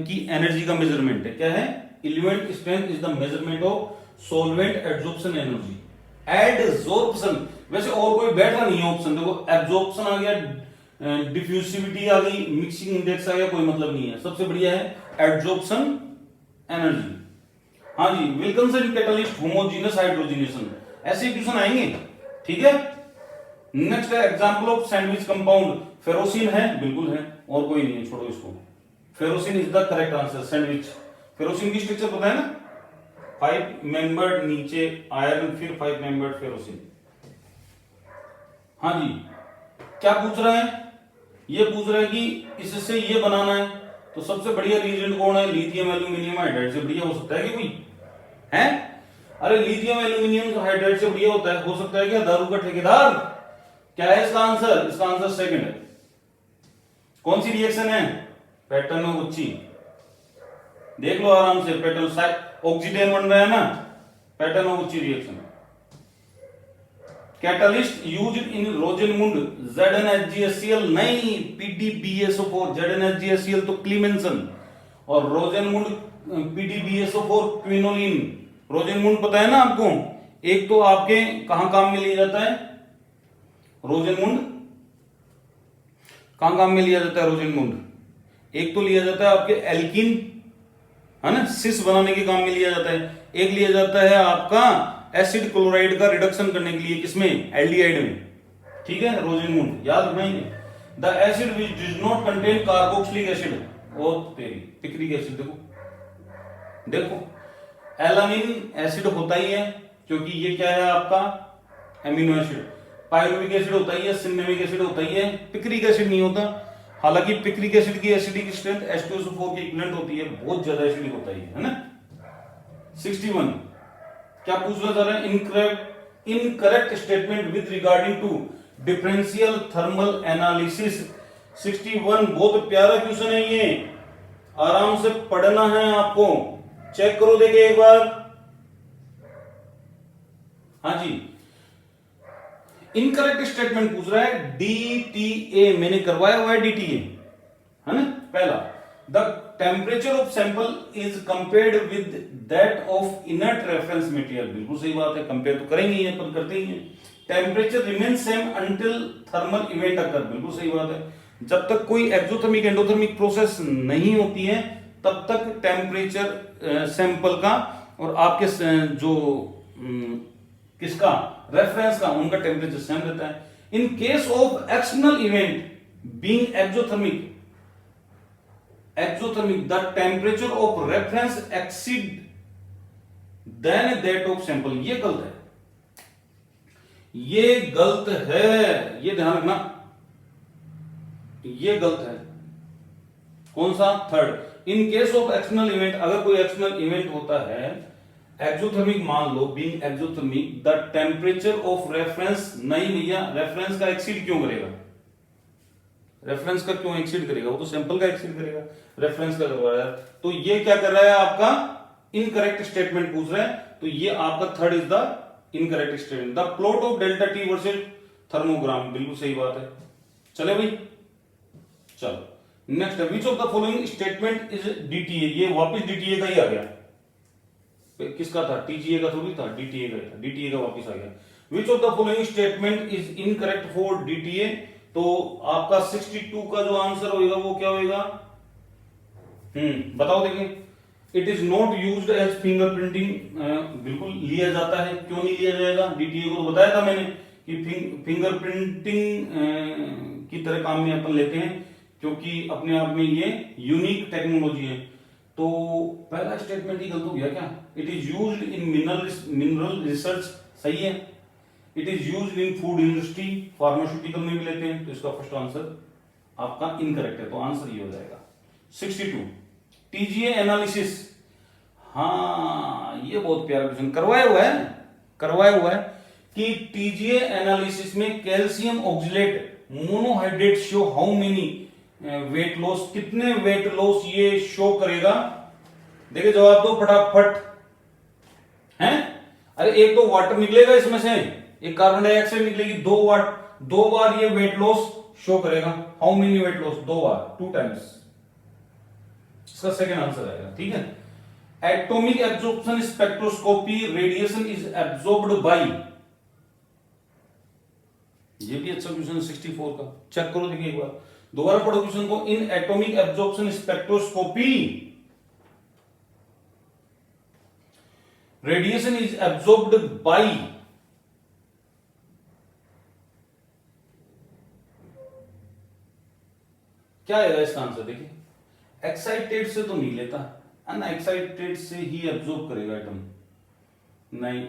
Speaker 1: की एनर्जी का मेजरमेंट है। क्या है, eluent strength is the measurement of solvent adsorption energy. Adsorption वैसे और कोई बैठा नहीं है ऑप्शन, देखो एब्जॉर्प्शन आ गया, डिफ्यूसिविटी आ गई, मिक्सिंग इंडेक्स आ गया, कोई मतलब नहीं है, सबसे बढ़िया है एड्जॉर्प्शन एनर्जी। हाँ जी, विल्किंसन कैटलिस्ट होमोजेनस हाइड्रोजनेशन, ऐसे क्वेश्चन आएंगे, ठीक है। नेक्स्ट है example of sandwich compound, ferrocene है, बिल्कुल है, और कोई नहीं है, छोड़ो इसको। Ferrocene is the correct answer, sandwich. Ferrocene की स्ट्रक्चर पता है ना, 5 मेंबर्ड नीचे आयरन, फिर 5 मेंबर्ड फेरोसिन। हाँ जी, क्या पूछ रहा है, ये पूछ रहा है कि इससे ये बनाना है, तो सबसे बढ़िया रिएजेंट कौन है, लिथियम एल्यूमिनियम हाइड्राइड से बढ़िया हो सकता है कि कोई है? अरे लिथियम एल्यूमिनियम हाइड्राइड से बढ़िया होता है, हो सकता है क्या, दारू का ठेकेदार। क्या है इसका आंसर, इसका आंसर सेकंड है। कौन सी रिएक्शन है, पैटर्नोगुच्ची, देख लो आराम से, पैटर्न ऑक्सीडेन बन रहा है ना, Paterno Buchi reaction. Catalyst used in Rosenmund, ZnHgScl नहीं, PdBSO4, ZnHgScl तो क्लीमेंसन, और रोजेनमुंड PdBSO4 क्विनोलिन। रोजेनमुंड पता है ना आपको, एक तो आपके कहां काम में लिया जाता है रोजेनमुंड, कहां काम में लिया जाता है रोजेनमुंड, एक तो लिया जाता है आपके एल्किन है ना, सिस बनाने के काम में लिया जाता है, एक लिया जाता है आपका एसिड क्लोराइड का रिडक्शन करने के लिए, किसमें, एल्डिहाइड में, ठीक है, रोजेनमुंड याद रखेंगे। The acid which does not contain carboxylic acid, वो तेरी पिक्रिक एसिड, देखो देखो एलानिन एसिड होता ही है, क्योंकि ये क्या है आपका एमिनो एसिड। पायरुविक एसिड होता ही है, सिनेमिक एसिड होता ही है, पिक्रिक एसिड नहीं होता। हालांकि पिक्रिक एसिड की एसिडिक स्ट्रेंथ H2SO4 की इक्विवेलेंट होती है, बहुत ज्यादा एसिडिक होता है ना। 61 क्या पूछना चाह रहे हैं, incorrect statement with regarding to differential thermal analysis. 61 बहुत प्यारा क्वेश्चन है ये, आराम से पढ़ना है आपको, चेक करो देखिए एक बार। हाँ जी, इनकरेक्ट स्टेटमेंट पूछ रहा है डीटीए, मैंने करवाया हुआ है डीटीए, है ना। पहला, the temperature of sample is compared with that of inert reference material, बिल्कुल सही बात है, कंपेयर तो करेंगे ही, अपन करते ही हैं। Temperature remain same until thermal event occur, बिल्कुल सही बात है, जब तक कोई एक्सोथर्मिक एंडोथर्मिक प्रोसेस नहीं होती है तब तक टेम्परेचर सैंपल का और आपके जो किसका रेफरेंस का, उनका टेम्परेचर सेम रहता है। In case of external event being exothermic the temperature of reference exceed then that of sample, ये गलत है, ये गलत है, ये ध्यान रखना, ये गलत है। कौन सा? Third, in case of external event, अगर कोई एक्सटर्नल इवेंट होता है एक्सोथर्मिक, मान लो being exothermic, the temperature of reference, नहीं भैया, रेफरेंस का एक्सीड क्यों करेगा, रेफरेंस का क्यों एक्सीड करेगा, वो तो सैंपल का एक्सीड करेगा, रेफरेंस का करवा रहा है, तो ये क्या कर रहा है, आपका इनकरेक्ट स्टेटमेंट पूछ रहा है, तो ये आपका third is the incorrect statement. The plot of delta T versus thermogram, बिल्कुल सही बात है। चले भाई, चलो next, which of the following statement is DTA, ये वापस डीटीए का ही आ गया, किसका था, टीजीए का थोड़ी था, डीटीए का था, डीटीए का वापस आ गया। विच of the following statement is incorrect for DTA, तो आपका 62 का जो आंसर होगा वो क्या होगा, बताओ देखिए। It is not used as fingerprinting, बिल्कुल लिया जाता है, क्यों नहीं लिया जाएगा, डीटीए को तो बताया था मैंने कि फिंगरप्रिंटिंग की तरह काम में अपन लेते हैं, क्योंकि अपने आप में ये यूनिक टेक्नोलॉजी है। तो पहला स्टेटमेंट ही गलत हो गया क्या, it is used in mineral research, सही है। It is used in food industry, pharmaceutical में भी लेते हैं, तो इसका फर्स्ट आंसर आपका इनकरेक्ट है, तो आंसर ये हो जाएगा 62। टीजीए एनालिसिस, हाँ ये बहुत प्यारा क्वेश्चन करवाया हुआ है कि टीजीए एनालिसिस में calcium oxalate monohydrate show how many weight loss, कितने वेट लॉस ये शो करेगा। देखिए जवाब दो फटाफट, हैं? अरे एक तो वाटर निकलेगा इसमें से, एक कार्बन डाइऑक्साइड निकलेगी, दो बार ये वेट लॉस शो करेगा। How many weight loss, 2 bar, 2 times, इसका सेकंड आंसर आएगा, ठीक है। Atomic absorption spectroscopy, radiation is absorbed bye, ये भी अच्छा क्वेश्चन 64 का, चेक करो देखिए एक बार, दोबारा पढ़ो क्वेश्चन को। इन atomic absorption spectroscopy radiation is absorbed bye, क्या आएगा इसका आंसर, देखिए एक्साइटेड से तो नहीं लेता, अनएक्साइटेड से ही एब्जॉर्ब करेगा एटम, नहीं,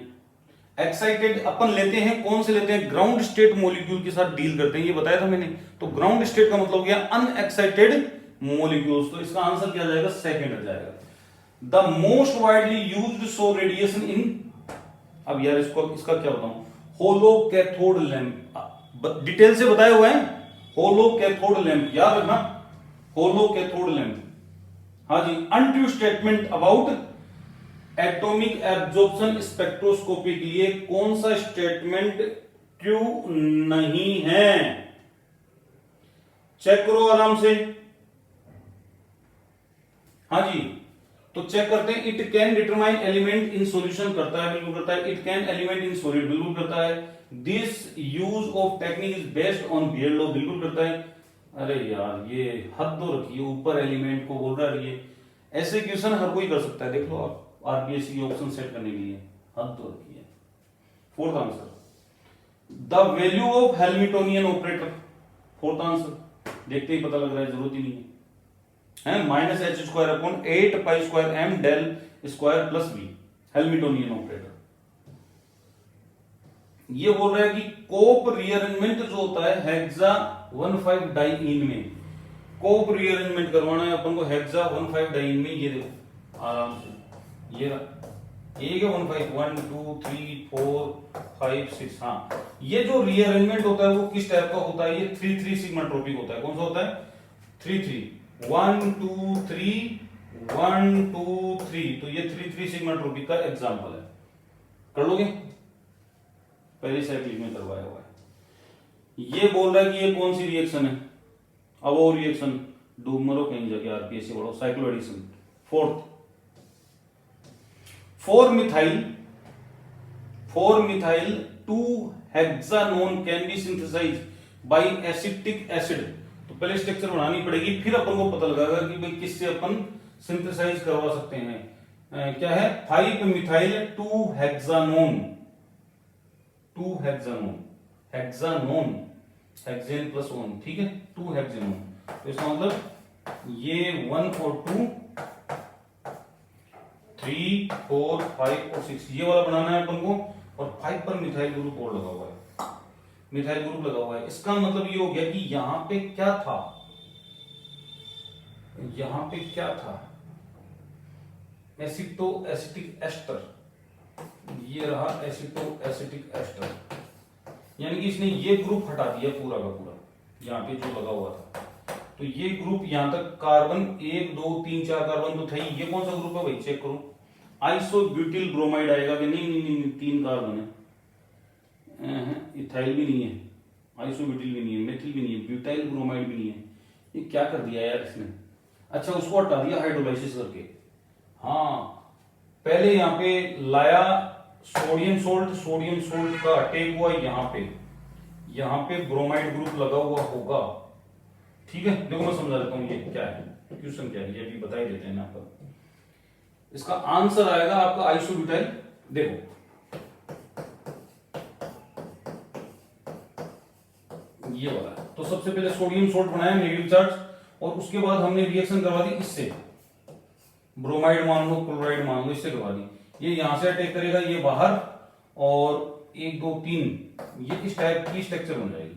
Speaker 1: एक्साइटेड अपन लेते हैं, कौन से लेते हैं, ग्राउंड स्टेट मॉलिक्यूल के साथ डील करते हैं, ये बताया था मैंने। तो ग्राउंड स्टेट का मतलब क्या, अनएक्साइटेड मॉलिक्यूल्स, तो इसका आंसर क्या जाएगा, सेकंड आ जाएगा। The most widely used so radiation in, अब यार इसका क्या बताऊं, होलो कैथोड लैंप, डिटेल से बताया हुआ है, होलो कैथोड लैंप, याद रखना, होलो कैथोड लैंप। हाँ जी, untrue statement about atomic absorption spectroscopy के लिए कौन सा स्टेटमेंट ट्रू नहीं है, चेक करो आराम से। हाँ जी, तो चेक करते हैं। It can determine element in solution, करता है, बिल्कुल करता है। It can element in solid, बिल्कुल करता है। This use of technique is based on Beer law, बिल्कुल करता है। अरे यार ये हद तो रखिए, ऊपर एलिमेंट को बोल रहा है, ऐसे क्वेश्चन हर कोई कर सकता है, देख लो आप आरपीएससी की ऑप्शन सेट करने के लिए, हद तो रखिए। Fourth answer, the value of Hamiltonian operator, fourth answer, देखते ही पता लग रहा है, जरूरत ही नहीं है, minus H square upon 8 pi square M del square plus B, Hamiltonian operator. ये बोल रहा है कि कोप रीअरेंजमेंट जो होता है हेक्सा 15 डाइईन में, कोप रीअरेंजमेंट करवाना है अपन को हेक्सा 15 डाइईन में, ये देखो आराम से, ये एक है 15, 1 2 3 4 5 6, हाँ ये जो रीअरेंजमेंट होता है वो किस टाइप का होता है, ये 3-3 सिग्माट्रोपिक होता है। कौन सा होता है, 3-3, 1 2 3 1 2 3, तो ये 3-3 सिग्माट्रोपिक का एग्जांपल है, कर लोगे, पहली साइकिल में करवाया हुआ है। ये बोल रहा है कि ये कौन सी रिएक्शन है, अब वो रिएक्शन डूब मरो कहीं जाके, आरपीएस से बढ़ो, cyclo addition. Fourth, 4-methyl 2-hexanone can be synthesize by acetic acid. तो पहले स्ट्रक्चर बनानी पड़ेगी, फिर अपन को पता लगेगा कि भाई किससे अपन सिंथेसाइज करवा सकते हैं। क्या है, 5-methyl 2-hexanone, 2-hexanone, हेक्सानोन, hexane plus one, ठीक है, 2-hexanone। तो इसका मतलब ये 1 और 2, 3, 4, 5 और 6 ये वाला बनाना है अपन को, और 5 पर मिथाइल ग्रुप और लगा हुआ है, मिथाइल ग्रुप लगा हुआ है। इसका मतलब ये हो गया कि यहां पे क्या था, यहां पे क्या था, एसिटो एसिटिक एस्टर, ये रहा एसिटो एसिटिक एस्टर, यानी कि इसने ये ग्रुप हटा दिया पूरा का पूरा, यहाँ पे जो लगा हुआ था। तो ये ग्रुप यहां तक कार्बन 1 2 3 4 कार्बन तो था ही, ये कौन सा ग्रुप है भाई, चेक करो, आइसोब्यूटिल ब्रोमाइड आएगा कि नहीं, नहीं, नहीं, 3 कार्बन है, इथाइल भी नहीं है, आइसोब्यूटिल भी नहीं है, मेथिल भी नहीं है, ब्यूटाइल ब्रोमाइड भी नहीं है। ये क्या कर दिया यार इसने, अच्छा उसको हटा दिया हाइड्रोलाइसिस करके। हाँ, पहले यहाँ पे लाया सोडियम सोल्ट का अटैक हुआ यहाँ पे ब्रोमाइड ग्रुप लगा हुआ होगा, ठीक है। देखो मैं समझा देता हूँ ये क्या है, क्वेश्चन क्या है, ये अभी बता ही देते हैं ना आपको। इसका आंसर आएगा आपका आइसोब्यूटाइल। देखो ये वाला, तो सबसे पहले सोडियम सोल्ट बनाया नेगेटिव चार्ज, और उसके बाद हमने रिएक्शन करवा दी इससे, ब्रोमाइड मान लो, क्लोराइड मान लो, इससे करवा दी। ये यहां से अटैक करेगा, ये बाहर, और 1 2 3 ये इस टाइप की स्ट्रक्चर बन जाएगी।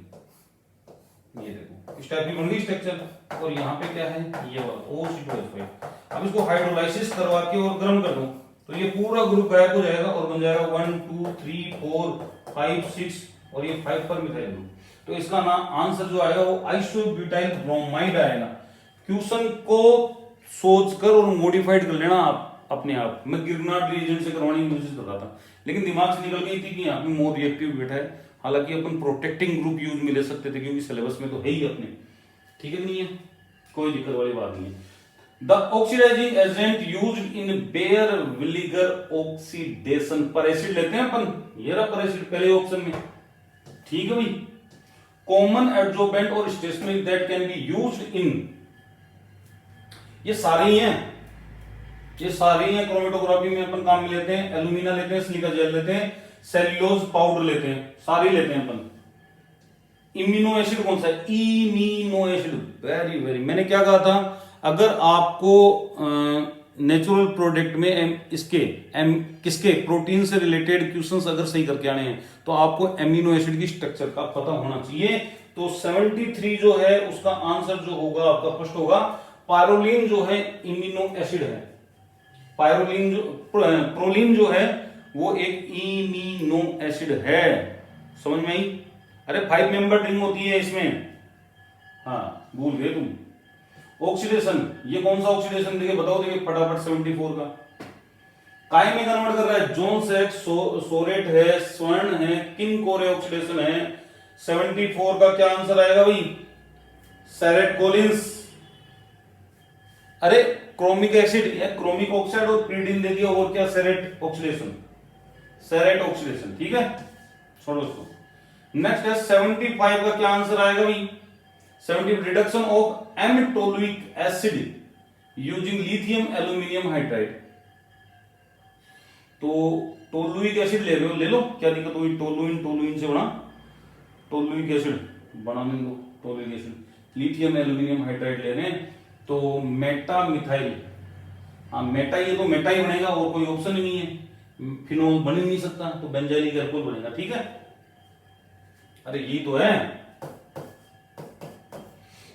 Speaker 1: ये देखो इस टाइप की बन गई स्ट्रक्चर, और यहाँ पे क्या है, ये वाला OC2H5। अब इसको हाइड्रोलाइसिस करवा के और गर्म कर दो, तो ये पूरा ग्रुप गायब हो जाएगा और बन जाएगा 1 2 3 4 5 6, और ये 5 पर मिथाइल ग्रुप। तो इसका नाम आंसर जो आएगा वो आइसोब्यूटाइल ब्रोमाइड आएगा। क्वेश्चन को सोचकर और मॉडिफाइड कर लेना आप अपने आप। मैं गिरनाट रिएजेंट से करवाने की कोशिश कर रहा था, लेकिन दिमाग से निकल गई थी कि यहाँ पे मोर रिएक्टिव बैठा है। हालांकि अपन प्रोटेक्टिंग ग्रुप यूज में ले सकते थे, क्योंकि सिलेबस में तो है ही अपने, ठीक है, नहीं है, कोई दिक्कत वाली बात नहीं है। The oxidizing agent used in Baeyer विनेगर ऑक्सीडेशन, पर एसिड लेते हैं अपन, ये रहा पर एसिड पहले ऑप्शन में, ठीक है भाई। कॉमन एडजॉर्बेंट और stationary that can be used in, ये सारे ही हैं, ये सारे ही हैं क्रोमेटोग्राफी में अपन काम में लेते हैं। एल्यूमिना लेते हैं, सिलिका जेल लेते हैं, सेल्यूलोज पाउडर लेते हैं, सारे लेते हैं अपन। इम्यूनो एसिड कौन सा है, इमिनो एसिड, वेरी वेरी, मैंने क्या कहा था, अगर आपको नेचुरल प्रोडक्ट में इसके किसके प्रोटीन से रिलेटेड क्वेश्चंस अगर सही करके आने हैं, तो आपको एमिनो एसिड की स्ट्रक्चर का पता होना चाहिए। तो 73 जो है उसका आंसर जो होगा आपका फर्स्ट होगा। पायरोलिन जो है इमिनो एसिड है, पायरोलिन जो प्रोलिन जो है वो एक इमिनो एसिड है, समझ में आई। अरे 5 मेंबर रिंग होती है इसमें, हाँ भूल गए तुम। ऑक्सीडेशन, ये कौन सा ऑक्सीडेशन देखिए बताओ, देखिए फटाफट 74 का काय में कन्वर्ट कर रहा है, जोन्स है, सोरेट है, स्वर्ण है, किन कोरे ऑक्सीडेशन है। 74 का क्या आंसर आएगा भाई, सेरेट कोलिन्स। अरे क्रोमिक एसिड या क्रोमिक ऑक्साइड और प्रीडिन दे दिया, और क्या सेरेट ऑक्सीडेशन, सेरेट ऑक्सीडेशन, ठीक है, छोड़ो उसको। नेक्स्ट है 75 का क्या आंसर आएगा भाई, 70 reduction of m toluic acid using lithium aluminium hydride. तो टोलुइक एसिड ले रहे हो, ले लो, क्या दिक्कत हुई, टोलुइन से बना, टोलुइक एसिड बनाने दो, टोलुइक एसिड, लिथियम एल्यूमिनियम हाइड्राइड ले रहे हैं, तो मेटा मिथाइल, हाँ मेटा, ये तो मेटा ही बनेगा, और कोई ऑप्शन ही नहीं है, फिनोल बन ही नहीं सकता, तो बेंजाइलिक एल्कोहल बनेगा, ठीक है। अरे ये तो है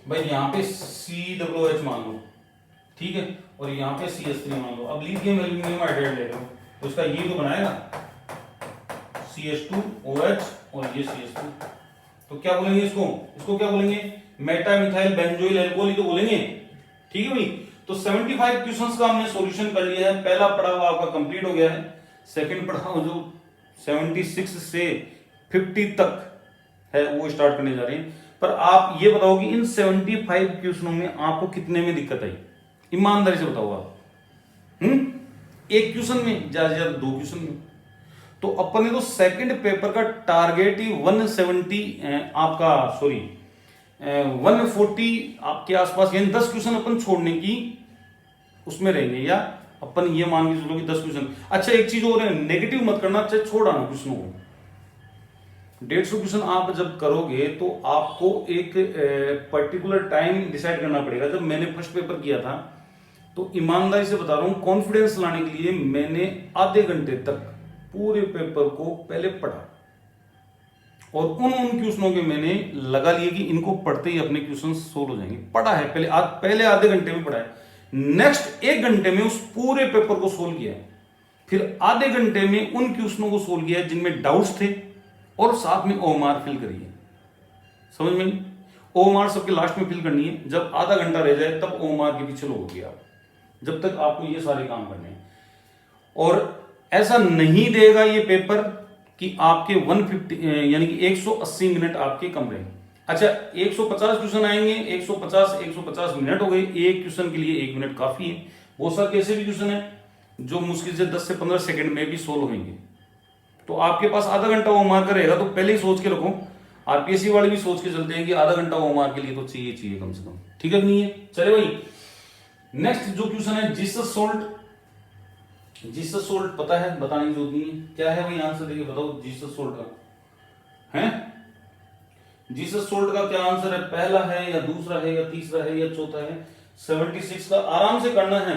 Speaker 1: भाई, यहां पे COOH मान लो, ठीक है, और यहां पे CH3 मान लो। अब लिथियम एल्यूमिनियम हाइड्राइड ले रहे हो, तो इसका ये तो बनाएगा CH2OH और ये CH2, तो क्या बोलेंगे इसको, इसको क्या बोलेंगे, मेटा मिथाइल बेंजोइल एल्कोहल ही तो बोलेंगे, ठीक है भाई। तो 75 क्वेश्चंस का हमने सॉल्यूशन कर लिया है, पहला पड़ाव आपका कंप्लीट हो गया है। सेकंड पड़ाव जो 76 से 50 तक है वो स्टार्ट करने जा रहे हैं। पर आप ये बताओ कि इन 75 क्वेश्चनों में आपको कितने में दिक्कत आई, ईमानदारी से बताओ आप। एक क्वेश्चन में, ज्यादा से ज्यादा 2 क्वेश्चन में। तो अपन ने तो सेकंड पेपर का टारगेट ही 170 आपका सॉरी 140 आपके आसपास, यानी 10 क्वेश्चन अपन छोड़ने की उसमें रहेंगे, या अपन ये मान के चलो कि 10 क्वेश्चन। अच्छा एक चीज और है, नेगेटिव मत करना, अच्छा छोड़ आना क्वेश्चनों को। 150 क्वेश्चन आप जब करोगे तो आपको एक पर्टिकुलर टाइम डिसाइड करना पड़ेगा। जब मैंने फर्स्ट पेपर किया था तो ईमानदारी से बता रहा हूं, कॉन्फिडेंस लाने के लिए मैंने आधे घंटे तक पूरे पेपर को पहले पढ़ा और उन क्वेश्चनों के मैंने लगा लिए कि इनको पढ़ते ही अपने क्वेश्चन सोल्व हो जाएंगे। पढ़ा है पहले आधे घंटे में पढ़ा है, नेक्स्ट 1 घंटे में उस पूरे पेपर को सोल्व किया है, फिर आधे घंटे में उन क्वेश्चनों को सोल्व किया है जिनमें डाउट्स थे, और साथ में ओमार फिल करी है। समझ में? ओमार सबके लास्ट में फिल करनी है, जब आधा घंटा रह जाए तब ओमार के पीछे लोगोगे आप, जब तक आपको ये सारे काम करने हैं। और ऐसा नहीं देगा ये पेपर कि आपके 150 यानी कि 180 मिनट आपके कम रहे। अच्छा 150 क्वेश्चन आएंगे, 150 मिनट हो गए, एक क्वेश्चन के लिए 1 मिनट काफी है। वो सब कैसे भी क्वेश्चन है जो मुश्किल से 10 से 15 सेकंड में भी सोल्व होंगे, तो आपके पास आधा घंटा वो मार्क रहेगा। तो पहले ही सोच के रखो, आरपीएससी वाले भी सोच के चलते हैं कि आधा घंटा वो मार्क के लिए तो चाहिए कम से कम, ठीक है नहीं है? चले भाई, नेक्स्ट जो क्वेश्चन है जीसस सोल्ट पता है, बताने की जरूरत नहीं है। क्या है भाई आंसर देखिए, बताओ जीसस सोल्ट का है। जीसस सोल्ट का क्या आंसर है? पहला है या दूसरा है या तीसरा है या चौथा है? 76 का आराम से करना है।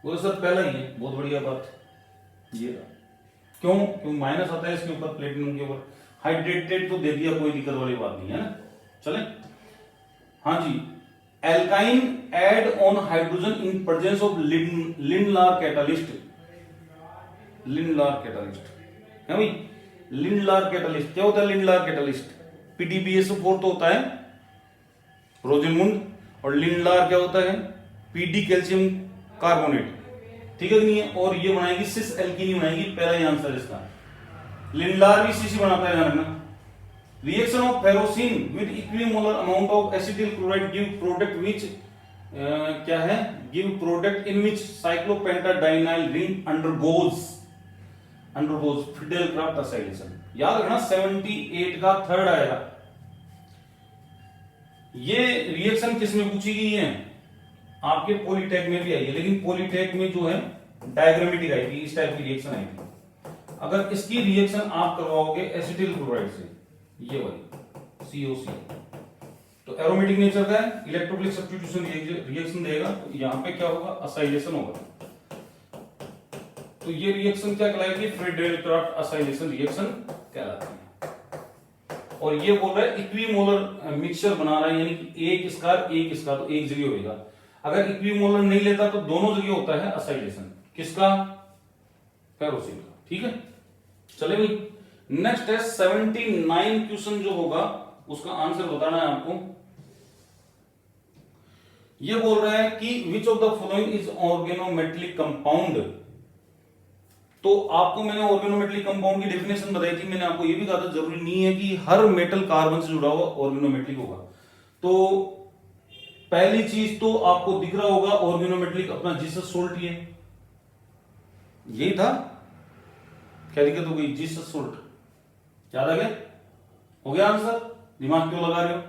Speaker 1: वो सर पहला ही है, बहुत बढ़िया बात। ये क्यों माइनस आता है इसके ऊपर, प्लेटिनम के ऊपर। हाइड्रेटेड तो दे दिया, कोई दिक्कत वाली बात नहीं है ना। चले हाँ जी, alkyne add on hydrogen in presence of Lindlar catalyst है भाई। लिंडलार कैटालिस्ट क्या होता है? लिंडलार कैटालिस्ट PDBSO4 तो होता है रोजेनमुंड, और लिंडलार क्या होता है? PD कैल्शियम कार्बोनेट, ठीक है नहीं है? और ये बनाएगी सिस एल्कीनी बनाएगी, पहला ही आंसर इसका। लिंडलार भी सीसी बनाता है, ध्यान रखना। Reaction of ferrocene with equimolar amount of acetyl chloride give product which क्या है? Give product in which cyclopentadienyl ring undergoes Friedel Crafts acylation. याद रखना 78 का थर्ड आएगा। ये रिएक्शन किस में पूछी गई है? आपके पॉलीटेक में भी आई है, लेकिन पॉलीटेक में जो है डायग्रामेटिक आई थी, इस टाइप की रिएक्शन आई थी। अगर इसकी रिएक्शन आप करवाओगे एसिटिल क्लोराइड से, ये वाली COC, तो एरोमेटिक नेचर का है, इलेक्ट्रोफिलिक सब्स्टिट्यूशन रिएक्शन देगा, तो यहां पे क्या होगा? असाइलेशन होगा। तो ये रिएक्शन क्या कहलाएगी? फ्रीडेलक्राफ्ट असाइलेशन रिएक्शन कहलाती है। और ये बोल रहा है इक्विमोलर मिक्सचर बना रहा है, यानी कि एक इसका तो एक जगह होगा। अगर इक्विमोलर नहीं लेता तो दोनों जगह होता है असाइलेशन। किसका? फेरोसिन का, ठीक है। चले भाई, नेक्स्ट है 79 क्वेश्चन जो होगा उसका आंसर बताना है आपको। ये बोल रहा है कि विच of the following is organometallic compound. तो आपको मैंने ऑर्गेनोमेटेलिक कंपाउंड की डेफिनेशन बताई थी, मैंने आपको ये भी कहा था जरूरी नहीं है कि हर मेटल कार्बन से जुड़ा हुआ ऑर्गेनोमेटेलिक होगा। तो पहली चीज तो आपको दिख रहा होगा ऑर्गेनोमेटेलिक अपना जीसस सोल्ट, यही था। क्या दिक्कत हो गई? जीसस सोल्ट याद आ गया? हो गया आंसर? दिमाग क्यों लगा रहे हो?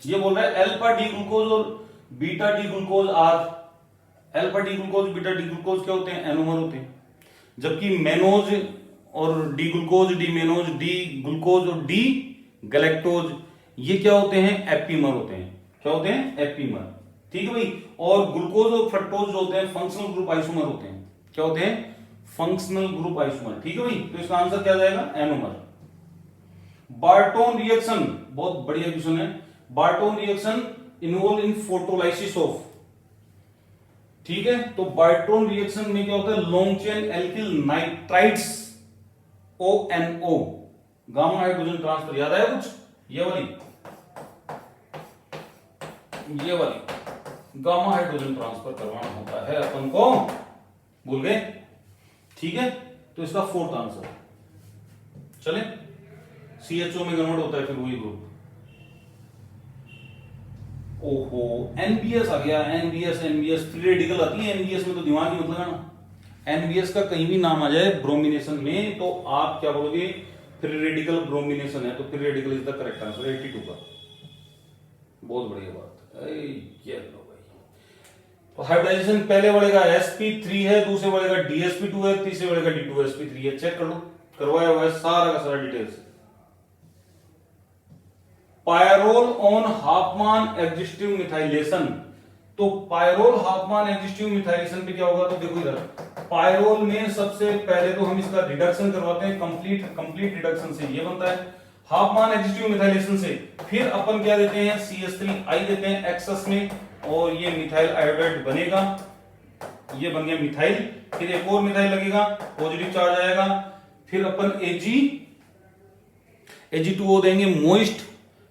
Speaker 1: ये बोल रहा है अल्फा डी ग्लूकोज और beta D glucose are. Alpha D glucose beta D glucose क्या होते हैं? एनोमर होते हैं। जबकि मेनोज और D glucose, D mannose, D glucose और डी गैलेक्टोज ये क्या होते हैं? एपीमर होते हैं। क्या होते हैं? एपीमर, ठीक है भाई। और ग्लूकोज और फ्रक्टोज जो होते हैं फंक्शनल ग्रुप आइसोमर होते हैं। क्या होते हैं? फंक्शनल ग्रुप आइसोमर, ठीक है भाई। तो इसका आंसर क्या जाएगा? एनोमर। बार्टोन रिएक्शन बहुत बढ़िया क्वेश्चन है। Barton reaction involve in photolysis of, ठीक है। तो बार्टोन रिएक्शन में क्या होता है? Long chain alkyl nitrides ONO, gamma hydrogen transfer. याद आया कुछ? ये वाली गामा हाइड्रोजन ट्रांसफर करवाना होता है अपन को, भूल गए? ठीक है, तो इसका फोर्थ आंसर चले, CHO में कन्वर्ट होता है फिर वही ग्रुप। ओहो, NBS आ गया, NBS फ्री रेडिकल आती है NBS में, तो दिमाग ही मत लगाना। NBS का कहीं भी नाम आ जाए ब्रोमिनेशन में तो आप क्या बोलोगे, फ्री रेडिकल ब्रोमिनेशन है, तो free radical is the correct answer 82 का। बहुत बढ़िया बात। ये लो भाई, तो हाइब्रिडाइजेशन पहले वाले का sp3 है, दूसरे वाले का dsp2 है, तीसरे वाले का d2sp3 है। चेक कर लो, करवाया हुआ है सारा का सारा डिटेल्स। पायरोल ऑन हाफमान एग्जिस्टिव मिथाइलेशन, तो पायरोल हाफमान एग्जिस्टिव मिथाइलेशन पे क्या होगा, तो देखो इधर पायरोल में सबसे पहले तो हम इसका रिडक्शन करवाते हैं, कंप्लीट रिडक्शन से ये बनता है हाफमान एग्जिस्टिव मिथाइलेशन से। फिर अपन क्या देते हैं, CH3I देते हैं एक्सेस में, और ये मिथाइल आयोडाइड बनेगा, ये बन गया मिथाइल। फिर एक और मिथाइल लगेगा, पॉजिटिव चार्ज आएगा, फिर अपन Ag2O देंगे मोइस्ट,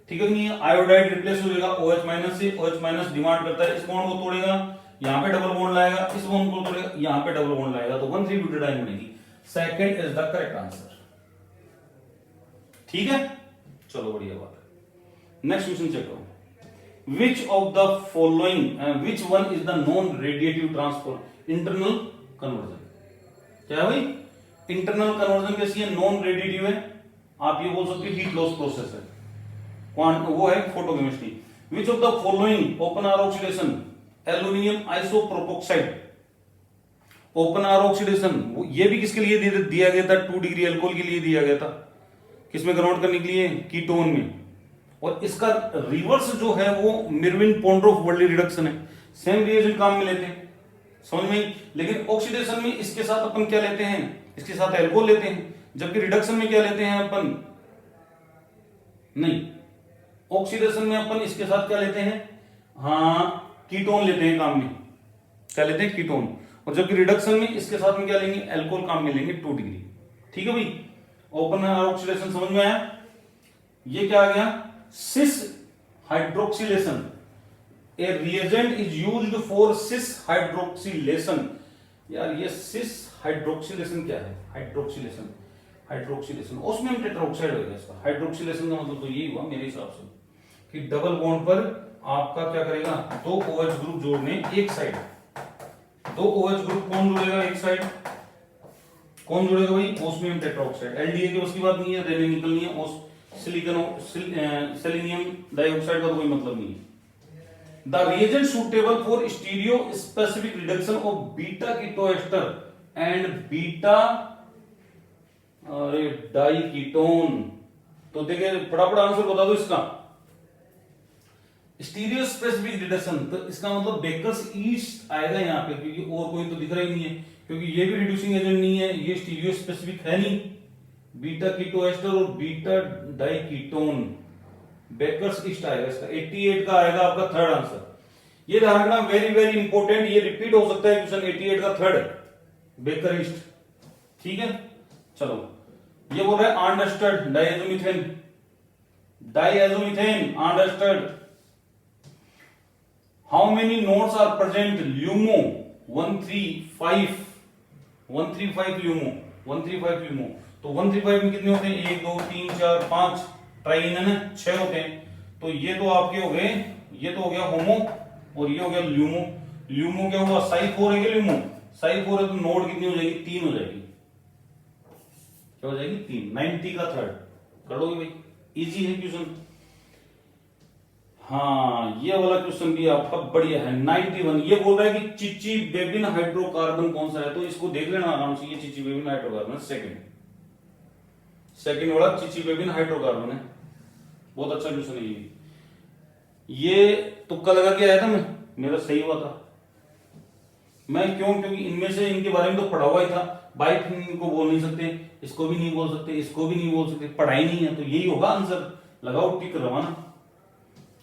Speaker 1: ठीक है नहीं, आयोडाइड रिप्लेस हो जाएगा OH माइनस से। OH माइनस डिमांड करता है इस बॉन्ड को तोड़ेगा, यहां पे डबल बॉन्ड लाएगा, इस बॉन्ड को तोड़ेगा, यहां पे डबल बॉन्ड लाएगा, तो 1,3-ब्यूटाडाइन बनेगी। Second is the correct answer. ठीक है, चलो बढ़िया बात है। नेक्स्ट क्वेश्चन चेक करो, विच of the following, which one is the non radiative transfer internal conversion. क्या है भाई, इंटरनल कन्वर्जन कैसी है, नॉन रेडिएटिव है, आप ये बोल सकते हो हीट लॉस प्रोसेस है, वो है photochemistry. Which of the following Oppenauer oxidation, aluminium isopropoxide, Oppenauer oxidation, ये भी किसके लिए दिया गया था, 2 डिग्री अल्कोहल के लिए दिया गया था, किसमें कन्वर्ट करने के लिए, कीटोन में। और इसका रिवर्स जो है वो मिरविन पोंड्रोफ वर्ली रिडक्शन है, सेम रिएजेंट काम में लेते हैं, समझ में। लेकिन ऑक्सीडेशन में इसके साथ अपन क्या लेते हैं, इसके साथ अल्कोहल लेते हैं, जबकि रिडक्शन में क्या लेते हैं अपन, नहीं, ऑक्सीडेशन में अपन इसके साथ क्या लेते हैं, हाँ कीटोन लेते हैं काम में, क्या लेते हैं, कीटोन। और जबकि रिडक्शन में इसके साथ में क्या लेंगे, अल्कोहल काम में लेंगे 2 डिग्री। ठीक है भाई, ओपन ऑक्सीडेशन समझ में आया। ये क्या आ गया, cis hydroxylation, a reagent is used for cis hydroxylation. यार ये सिस हाइड्रोक्सिलेशन क्या है, हाइड्रोक्सिलेशन ऑस्मियम टेट्राऑक्साइड हो गया इसका। हाइड्रोक्सिलेशन का मतलब तो यही हुआ मेरे हिसाब से कि डबल बॉन्ड पर आपका क्या करेगा, 2 OH ग्रुप जोड़ने एक साइड, 2 OH ग्रुप कौन जोड़ेगा एक साइड, कौन जोड़ेगा भाई, ऑस्मियम टेट्राऑक्साइड। एलडीए की उसकी बात नहीं है, रेने निकलनी है, सेलेनियम डाइऑक्साइड का तो कोई मतलब नहीं है। The reagent suitable for stereo specific reduction of beta ketoester and beta diketone. तो देखिए फटाफट आंसर बता दो इसका, स्टीरियो स्पेसिफिक रिडक्शन, तो इसका मतलब बेकर्स ईस्ट आएगा यहाँ पे, क्योंकि और कोई तो दिख रहा ही नहीं है, क्योंकि ये भी रिड्यूसिंग एजेंट नहीं है, ये स्टीरियो स्पेसिफिक है नहीं। बीटा कीटोएस्टर और बीटा डाइकीटोन, बेकर्स ईस्ट आएगा इसका, 88 का आएगा आपका थर्ड आंसर। ये ध्यान रखना, वेरी वेरी इंपॉर्टेंट, ये रिपीट हो सकता है क्वेश्चन, 88 का थर्ड बेकर ईस्ट। ठीक है, चलो ये बोल रहा है understood diazomethane, understood. How many nodes are present LUMO 135 LUMO, तो 135 में कितने होते हैं, 1 2 3 4 5, ट्राइन है ना, 6 होते हैं। तो ये तो आपके हो गए, ये तो हो गया होमो और ये हो गया ल्यूमो। ल्यूमो क्या हुआ, साई 4 है क्या, ल्यूमो साई 4 है, तो नोड कितनी हो जाएगी, 3 हो जाएगी, क्या हो जाएगी 3। 90 का थर्ड कर लोगे भाई, इजी है क्वेश्चन। हाँ ये वाला क्वेश्चन भी आपका बढ़िया है, 91। ये बोल रहा है कि चिची बेबिन हाइड्रोकार्बन कौन सा है, तो इसको देख लेना आराम से, ये चिची बेबिन हाइड्रोकार्बन सेकंड वाला चिची बेबिन हाइड्रोकार्बन है, बहुत अच्छा क्वेश्चन है ये तुक्का लगा के आया था मैं, मेरा सही हुआ था। मैं क्योंकि इनमें से इनके बारे में तो पढ़ा हुआ ही था, बाइक को बोल नहीं सकते, इसको भी नहीं बोल सकते, इसको भी नहीं बोल सकते, पढ़ाई नहीं है, तो यही होगा आंसर, लगाओ टिक करवाना।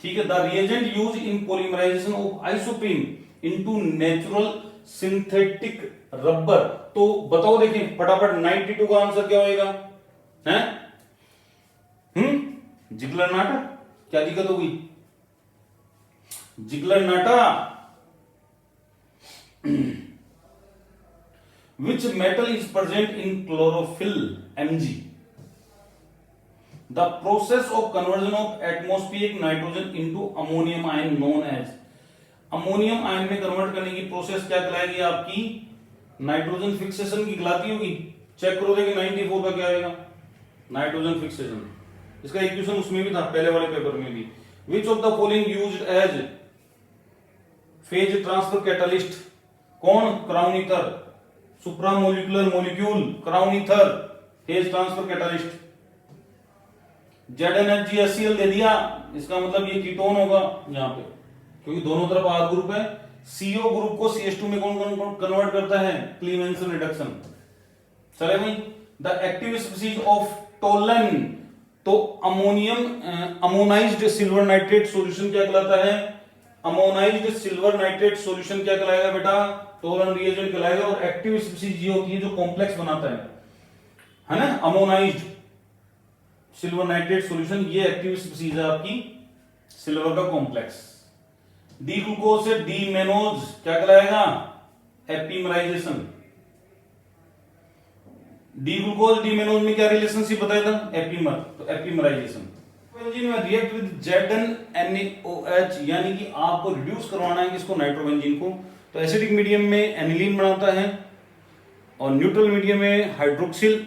Speaker 1: ठीक है, the reagent use in polymerisation of isoprene into natural synthetic rubber, तो बताओ देखें फटाफट 92 का आंसर क्या होएगा, हैं? जिगलर नाटा, क्या दिक्कत होगी, Ziegler Natta. Which metal is present in chlorophyll Mg? The process of conversion of atmospheric nitrogen into ammonium ion known as, ammonium ion में कन्वर्ट करने की प्रोसेस क्या कहलाएगी आपकी, नाइट्रोजन फिक्सेशन की कहलाती होगी। चेक करो देखिए 94 का क्या आएगा, नाइट्रोजन फिक्सेशन। इसका इक्वेशन उसमें भी था पहले वाले पेपर में भी। Which of the following used as phase transfer catalyst, कौन, crown ether, supramolecular molecule crown ether phase transfer catalyst. ZnHgHCl दे दिया, इसका मतलब ये कीटोन होगा यहां पे, क्योंकि दोनों तरफ R ग्रुप है। CO ग्रुप को CH2 में कौन कन्वर्ट करता है, क्लीवेंसन रिडक्शन। चले भाई, the active species of Tollens, तो अमोनियम अमोनाइज्ड सिल्वर नाइट्रेट सॉल्यूशन क्या कहलाता है, अमोनाइज्ड सिल्वर नाइट्रेट सॉल्यूशन क्या कहलाएगा बेटा, टोलन रिएजेंट कहलाएगा। और एक्टिव स्पीसीज ये होती है जो कॉम्प्लेक्स बनाता है ना, अमोनाइज्ड सिल्वर नाइट्रेट सॉल्यूशन, ये एक्टिव स्पीसीज है आपकी सिल्वर का कॉम्प्लेक्स। डी ग्लूकोज से डी मेनोज क्या कहलाएगा, एपीमराइजेशन। डी ग्लूकोज डी मेनोज में क्या रिलेशनशिप बताया था, एपीमर, तो एपीमराइजेशन। बेंजीन में रिएक्ट विद ZnNaOH, यानी कि आपको रिड्यूस करवाना है किसको, नाइट्रोबेंजीन को। तो एसिडिक मीडियम में एनिलीन बनाता है और न्यूट्रल मीडियम में हाइड्रोक्सिल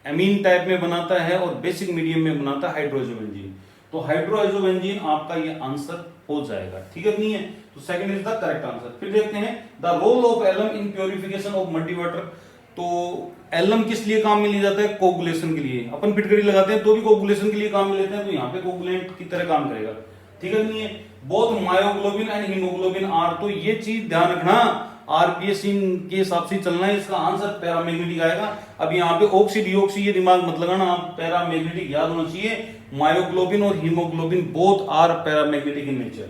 Speaker 1: एमीन टाइप में बनाता है और बेसिक मीडियम में बनाता है हाइड्रोजोबेंजीन। तो हाइड्रोजोबेंजीन आपका ये आंसर हो जाएगा, ठीक है नहीं है, तो second is the correct answer. फिर देखते हैं the role of alum in purification of multi water. तो एलम किस लिए काम में लिया जाता है, कोगुलेशन के लिए। अपन फिटकरी लगाते हैं तो भी कोगुलेशन के लिए काम में लेते हैं, तो यहाँ पे कोगुलेंट की तरह काम करेगा, ठीक है नहीं है। Both myoglobin and haemoglobin are, तो ये चीज ध्यान रखना, आरपीएस के हिसाब से चलना है, इसका आंसर पैरामैग्नेटिक आएगा। अब यहाँ पे ऑक्सी डीऑक्सी ये दिमाग मत लगाना, आप पैरामैग्नेटिक याद होना चाहिए। मायोग्लोबिन और haemoglobin both are paramagnetic in nature,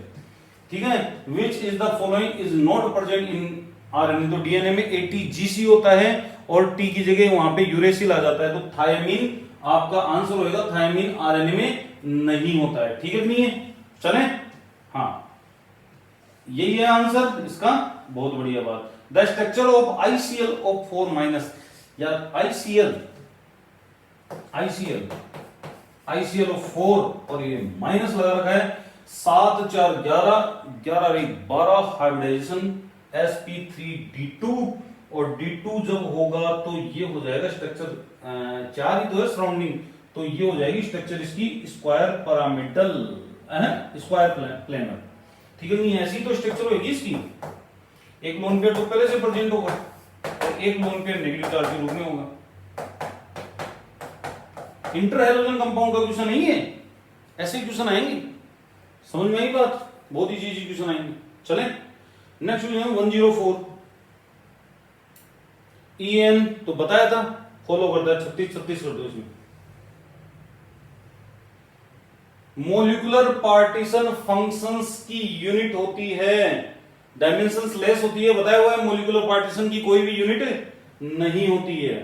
Speaker 1: ठीक है। Which is the following is not present in RNA, तो डीएनए में ATGC होता है और T की जगह वहां पे यूरेसिल आ जाता है, तो थायमीन आपका आंसर होगा, थायमीन आरएनए में नहीं होता है, ठीक है नहीं है। चले, हाँ यही है आंसर इसका, बहुत बढ़िया बात। The structure of ICl of 4- या ICl ऑफ 4 और ये माइनस लगा रखा है, 7 4 11 11 1 12 हाइब्रिडाइजेशन sp3d2, और D2 जब होगा तो ये हो जाएगा स्ट्रक्चर, 4 ही तो है सराउंडिंग, तो ये हो जाएगी स्ट्रक्चर इसकी स्क्वायर पिरामिडल, स्क्वायर प्लेनर, ठीक है नहीं, ऐसी तो स्ट्रक्चर होगी इसकी। एक लोन पेयर तो पहले से प्रेजेंट होगा और एक लोन पेयर नेगेटिव चार्ज के रूप में होगा। इंटर हैलोजन कंपाउंड का क्वेश्चन नहीं है, ऐसे क्वेश्चन आएंगे, समझ में आई बात, बहुत ही इजी क्वेश्चन आएंगे। चलें नेक्स्ट क्वेश्चन 104 EN, तो बताया था, फॉलो करता है 36 कर दो इसमें। मोलिकुलर पार्टीशन फंक्शंस की यूनिट होती है, डायमेंशंस लेस होती है, बताया हुआ है। मोलिकुलर पार्टीशन की कोई भी यूनिट नहीं होती है।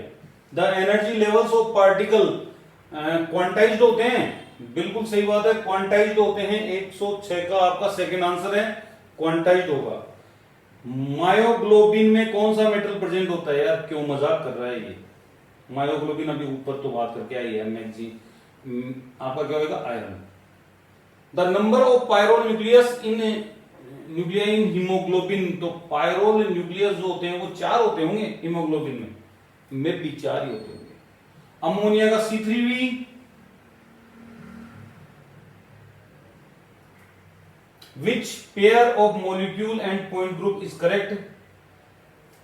Speaker 1: The energy levels of particle quantized होते हैं, बिल्कुल सही बात है, क्वांटाइज्ड होते हैं। 106 का आपका सेकंड आंसर है, क्वांटाइज्ड होगा। मायोग्लोबिन में कौन सा मेटल प्रेजेंट होता है, यार क्यों मजाक कर रहा है ये। मायोग्लोबिन अभी ऊपर तो बात करके आई है, मैगजी आपका क्या होगा, iron. The number of pyrrole nucleus in nuclei in haemoglobin, तो पायरोल न्यूक्लियस जो होते हैं वो 4 होते होंगे हीमोग्लोबिन में भी 4 ही होते होंगे। अमोनिया का C3V, which pair of molecule and point group is correct,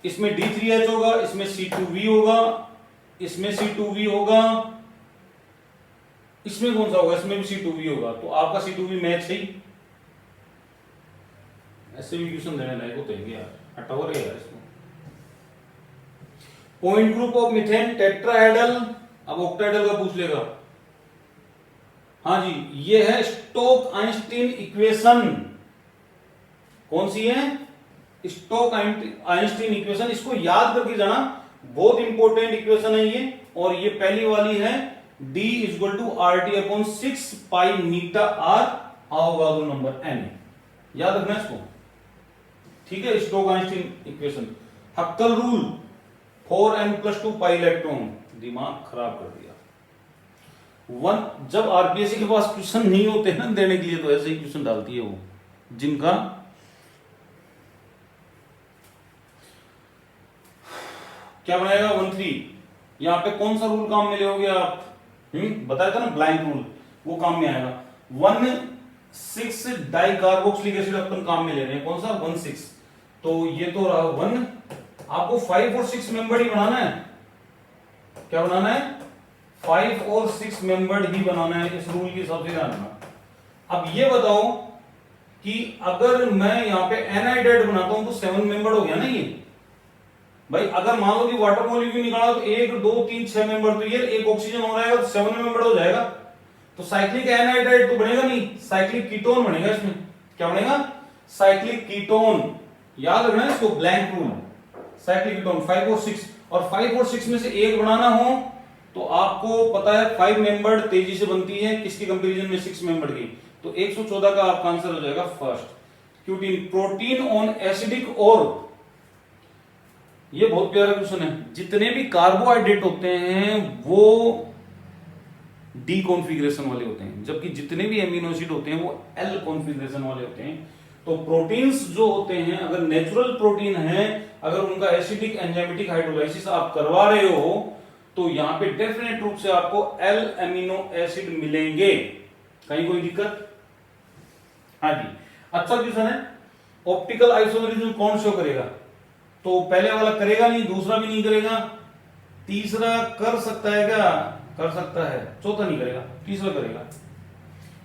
Speaker 1: इसमें D3H होगा, इसमें C2V होगा, इसमें C2V होगा, इसमें कौन सा होगा, इसमें भी C2V होगा, तो आपका C2V मैच है। ऐसे भी क्वेश्चन देने लायक होते हैं यार, हटाओ रे यार इसमें। Point group of methane tetrahedral, अब ऑक्टाहेड्रल का पूछ लेगा। हाँ जी, ये है स्टोक आइंस्टीन इक्वेशन, कौन सी है, स्टोक आइंस्टीन इक्वेशन, इसको याद करके जाना, बहुत इंपॉर्टेंट इक्वेशन है ये। और ये पहली वाली है D = RT/6 पाई मीटा R अवोगाड्रो नंबर n, याद रखना इसको, ठीक है। Stock Einstein equation, हक्कल rule 4n + 2 pi electron, दिमाग खराब कर दिया। वन, जब आरपीएससी के पास क्वेश्चन नहीं होते ना देने के लिए तो ऐसे ही क्वेश्चन डालती है वो, जिनका क्या बनाएगा 1-3। यहां पे कौन सा रूल काम में ले आप, बताया था ना ब्लाइंक रूल, वो काम में आएगा। 1,6 डाई कार्बोक्सिलिक एसिड अपन काम में ले रहे हैं, कौन सा 1,6, तो ये तो रहा 1। आपको 5 और 6 मेंबर ही बनाना है, क्या बनाना है 5 और 6 मेंबर्ड ही बनाना है, इस रूल के हिसाब से ध्यान रखना। अब ये बताओ कि अगर मैं यहाँ पे एनाइड्राइड बनाता हूं तो 7 मेंबर्ड हो गया ना ये भाई। अगर मान लो कि वाटर मॉलिक्यूल निकाला तो 1 2 3 6 मेंबर, तो ये एक ऑक्सीजन हो रहेगा तो 7 मेंबर्ड हो जाएगा। तो साइक्लिक एनाइड्राइड तो बनेगा नहीं, साइक्लिक कीटोन बनेगा इसमें। क्या बनेगा साइक्लिक कीटोन, याद रखना है इसको, ब्लैंक रूल, साइक्लिक कीटोन 5 और 6। और 5 और 6 में से एक बनाना हो तो आपको पता है 5 मेंबर्ड तेजी से बनती है किसकी कंपैरिजन में 6 मेंबर्ड की, तो 114 का आपका आंसर हो जाएगा first. Cutin, protein on acidic और, ये बहुत प्यारा क्वेश्चन है, जितने भी कार्बोहाइड्रेट होते हैं वो डी कॉन्फ़िगरेशन वाले होते हैं, जबकि जितने भी एमिनो एसिड होते हैं वो एल कॉन्फ़िगरेशन वाले होते हैं। तो प्रोटीन्स जो होते हैं, अगर नेचुरल प्रोटीन है, अगर उनका एसिडिक एंजाइमेटिक हाइड्रोलाइसिस आप करवा रहे हो तो यहां पे डेफिनेट रूप से आपको एल एमिनो एसिड मिलेंगे। कहीं कोई दिक्कत? हाँ जी, अच्छा क्वेश्चन है। ऑप्टिकल आइसोमेरिज्म कौन शो करेगा? तो पहले वाला करेगा नहीं, दूसरा भी नहीं करेगा, तीसरा कर सकता है क्या? कर सकता है, चौथा नहीं करेगा, तीसरा करेगा।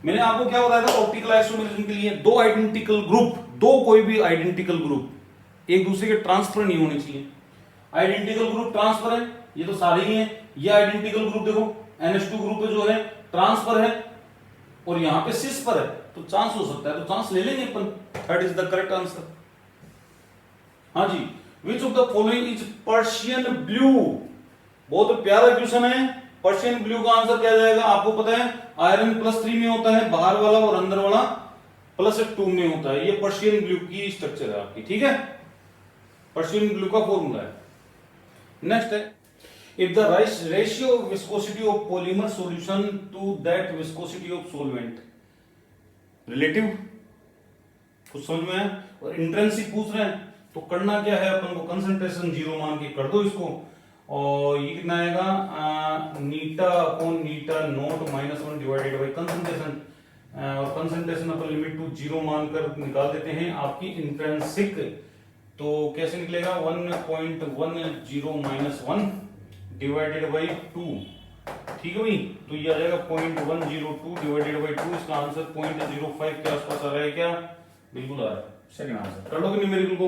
Speaker 1: मैंने आपको क्या बताया था ऑप्टिकल आइसोमेरिज्म के लिए? दो आइडेंटिकल ग्रुप, दो कोई भी आइडेंटिकल ग्रुप एक दूसरे के ट्रांसफर नहीं होने चाहिए। आइडेंटिकल ग्रुप ट्रांसफर है, ये तो सारे ही हैं। ये आइडेंटिकल ग्रुप देखो NH2 ग्रुप जो है ट्रांसफर है और यहां पे सिस पर है, तो चांस हो सकता है, तो चांस ले लेंगे अपन। That is the correct answer. हाँ जी, which of the following is Persian blue? बहुत प्यारा क्वेश्चन है। पर्शियन ब्लू का आंसर क्या जाएगा? आपको पता है आयरन +3 में होता है बाहर वाला और अंदर वाला +2 में होता है। ये पर्शियन ब्लू की स्ट्रक्चर है आपकी, ठीक है, पर्शियन ब्लू का फॉर्मूला है। नेक्स्ट है, if the ratio of viscosity of polymer solution to that viscosity of solvent, relative कुछ समझ में है, और इंट्रिंसिक पूछ रहे हैं तो करना क्या है अपन को, कंसंट्रेशन 0 मान के कर दो इसको, और ये कितना आएगा नीटा अपॉन नीटा नॉट -1 डिवाइडेड बाई कंसंट्रेशन, और कंसंट्रेशन अपन लिमिट टू 0 मानकर निकाल देते हैं आपकी इंट्रिंसिक। तो कैसे निकलेगा 1.10 - 1 डिवाइडेड बाई 2, ठीक है भाई। तो ये आ जाएगा 0.102 डिवाइडेड बाई 2, इसका आंसर 0.05 के आसपास आ रहा है क्या? बिल्कुल आ रहा है, सेकंड आंसर। कर लोगे न्यूमेरिकल को?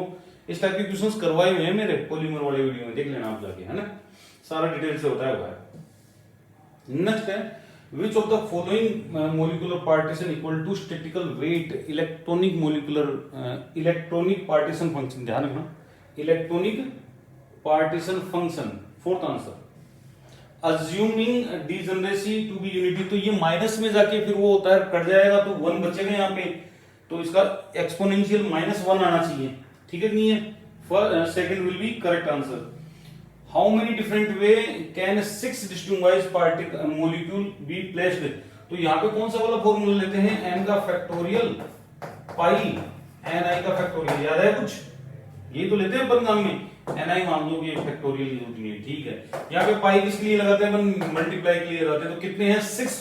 Speaker 1: इस टाइप के क्वेश्चंस करवाए हुए हैं मेरे पॉलीमर वाले वीडियो में, देख लेना आप जाके, है ना, सारा डिटेल से होता है। नेक्स्ट है, which of the following molecular partition equal to statistical weight electronic partition function? ध्यान रखना, electronic partition function, fourth answer. Assuming degeneracy to be unity, तो ये माइनस में जाके फिर वो होता है, कट जाएगा तो 1 बचेगा यहाँ पे, तो इसका एक्सपोनेंशियल -1 आना चाहिए, ठीक है नहीं है। Second will be correct answer. How many different way can 6 distinguished particle molecule be placed? तो यहाँ पे कौन सा वाला फॉर्मूला लेते हैं? n का फैक्टोरियल पाई ni का फैक्टोरियल, याद है कुछ? ये तो लेते हैं अपन काम में, ni मान लो कि फैक्टोरियल यूज होती है, ठीक है। यहाँ पे पाई किसके लिए लगाते हैं अपन? मल्टीप्लाई के लिए लगाते हैं। तो कितने हैं 6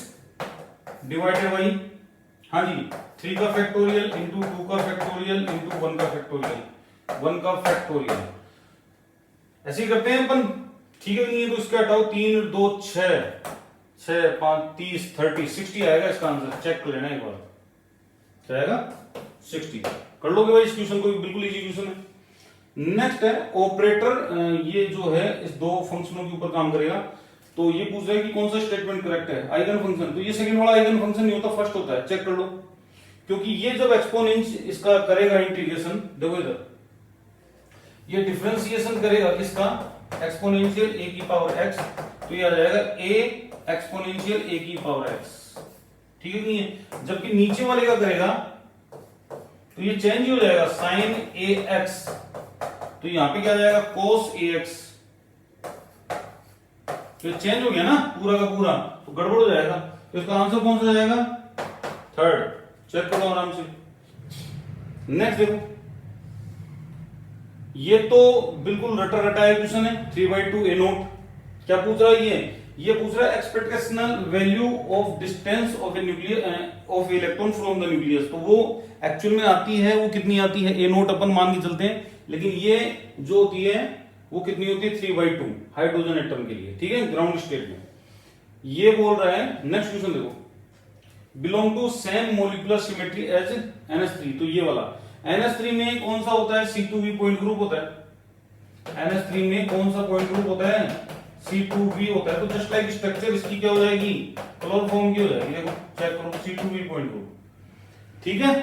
Speaker 1: डिवाइडेड बाई, हाँ जी, 3 का फैक्टोरियल इंटू 2 का फैक्टोरियल इंटू 1 का फैक्टोरियल, 1 का फैक्टोरियल, ऐसे ही करते हैं अपन, ठीक है नहीं है? तो इसका हटाओ 3 2 6 6 5 30 30 60 आएगा इसका आंसर। चेक कर लेना एक बार, क्या आएगा 60। कर लोगे भाई इस क्वेश्चन को, बिल्कुल इजी क्वेश्चन है। नेक्स्ट है ऑपरेटर, ये जो है इस दो फंक्शनों के ऊपर काम करेगा। तो ये पूछ रहा है कि कौन सा स्टेटमेंट करेक्ट है? आइगन फंक्शन, तो ये सेकंड वाला आइगन फंक्शन नहीं होता, फर्स्ट होता है, चेक कर लो। क्योंकि ये जब एक्सपोनेंट इसका करेगा इंटीग्रेशन, देखो इधर ये डिफरेंशिएशन करेगा इसका एक्सपोनेंशियल a की पावर x, तो ये आ जाएगा a एक्सपोनेंशियल a की पावर x, ठीक है नहीं है? जबकि नीचे वाले का करेगा तो ये चेंज हो जाएगा sin ax, तो यहां पे क्या आ जाएगा cos ax, तो चेंज हो गया ना पूरा का पूरा, तो गड़बड़ हो जाएगा। तो इसका आंसर कौन सा जाएगा? थर्ड। चेक करो आराम से। नेक्स्ट देखो, ये तो बिल्कुल रटा रटाया क्वेश्चन है, 3/2 ए नोट। क्या पूछ रहा है ये पूछ रहा है expectational value of distance of a nuclear of electron from the nucleus. तो वो एक्चुअल में आती है, वो कितनी आती है? ए नोट अपन मान के चलते हैं, लेकिन ये जो होती है वो कितनी होती है? 3/2 हाइड्रोजन एटम के लिए, ठीक है, ग्राउंड स्टेट में। ये बोल रहा है, नेक्स्ट क्वेश्चन देखो, belong to same molecular symmetry as NH3। तो ये वाला NH3 में कौन सा होता है? C2V पॉइंट ग्रुप होता है। NH3 में कौन सा पॉइंट ग्रुप होता है? C2V होता है। तो जस्ट लाइक स्ट्रक्चर इसकी क्या हो जाएगी? क्लोरोफॉर्म की हो जाएगी। देखो चेक करो, C2V पॉइंट ग्रुप, ठीक है,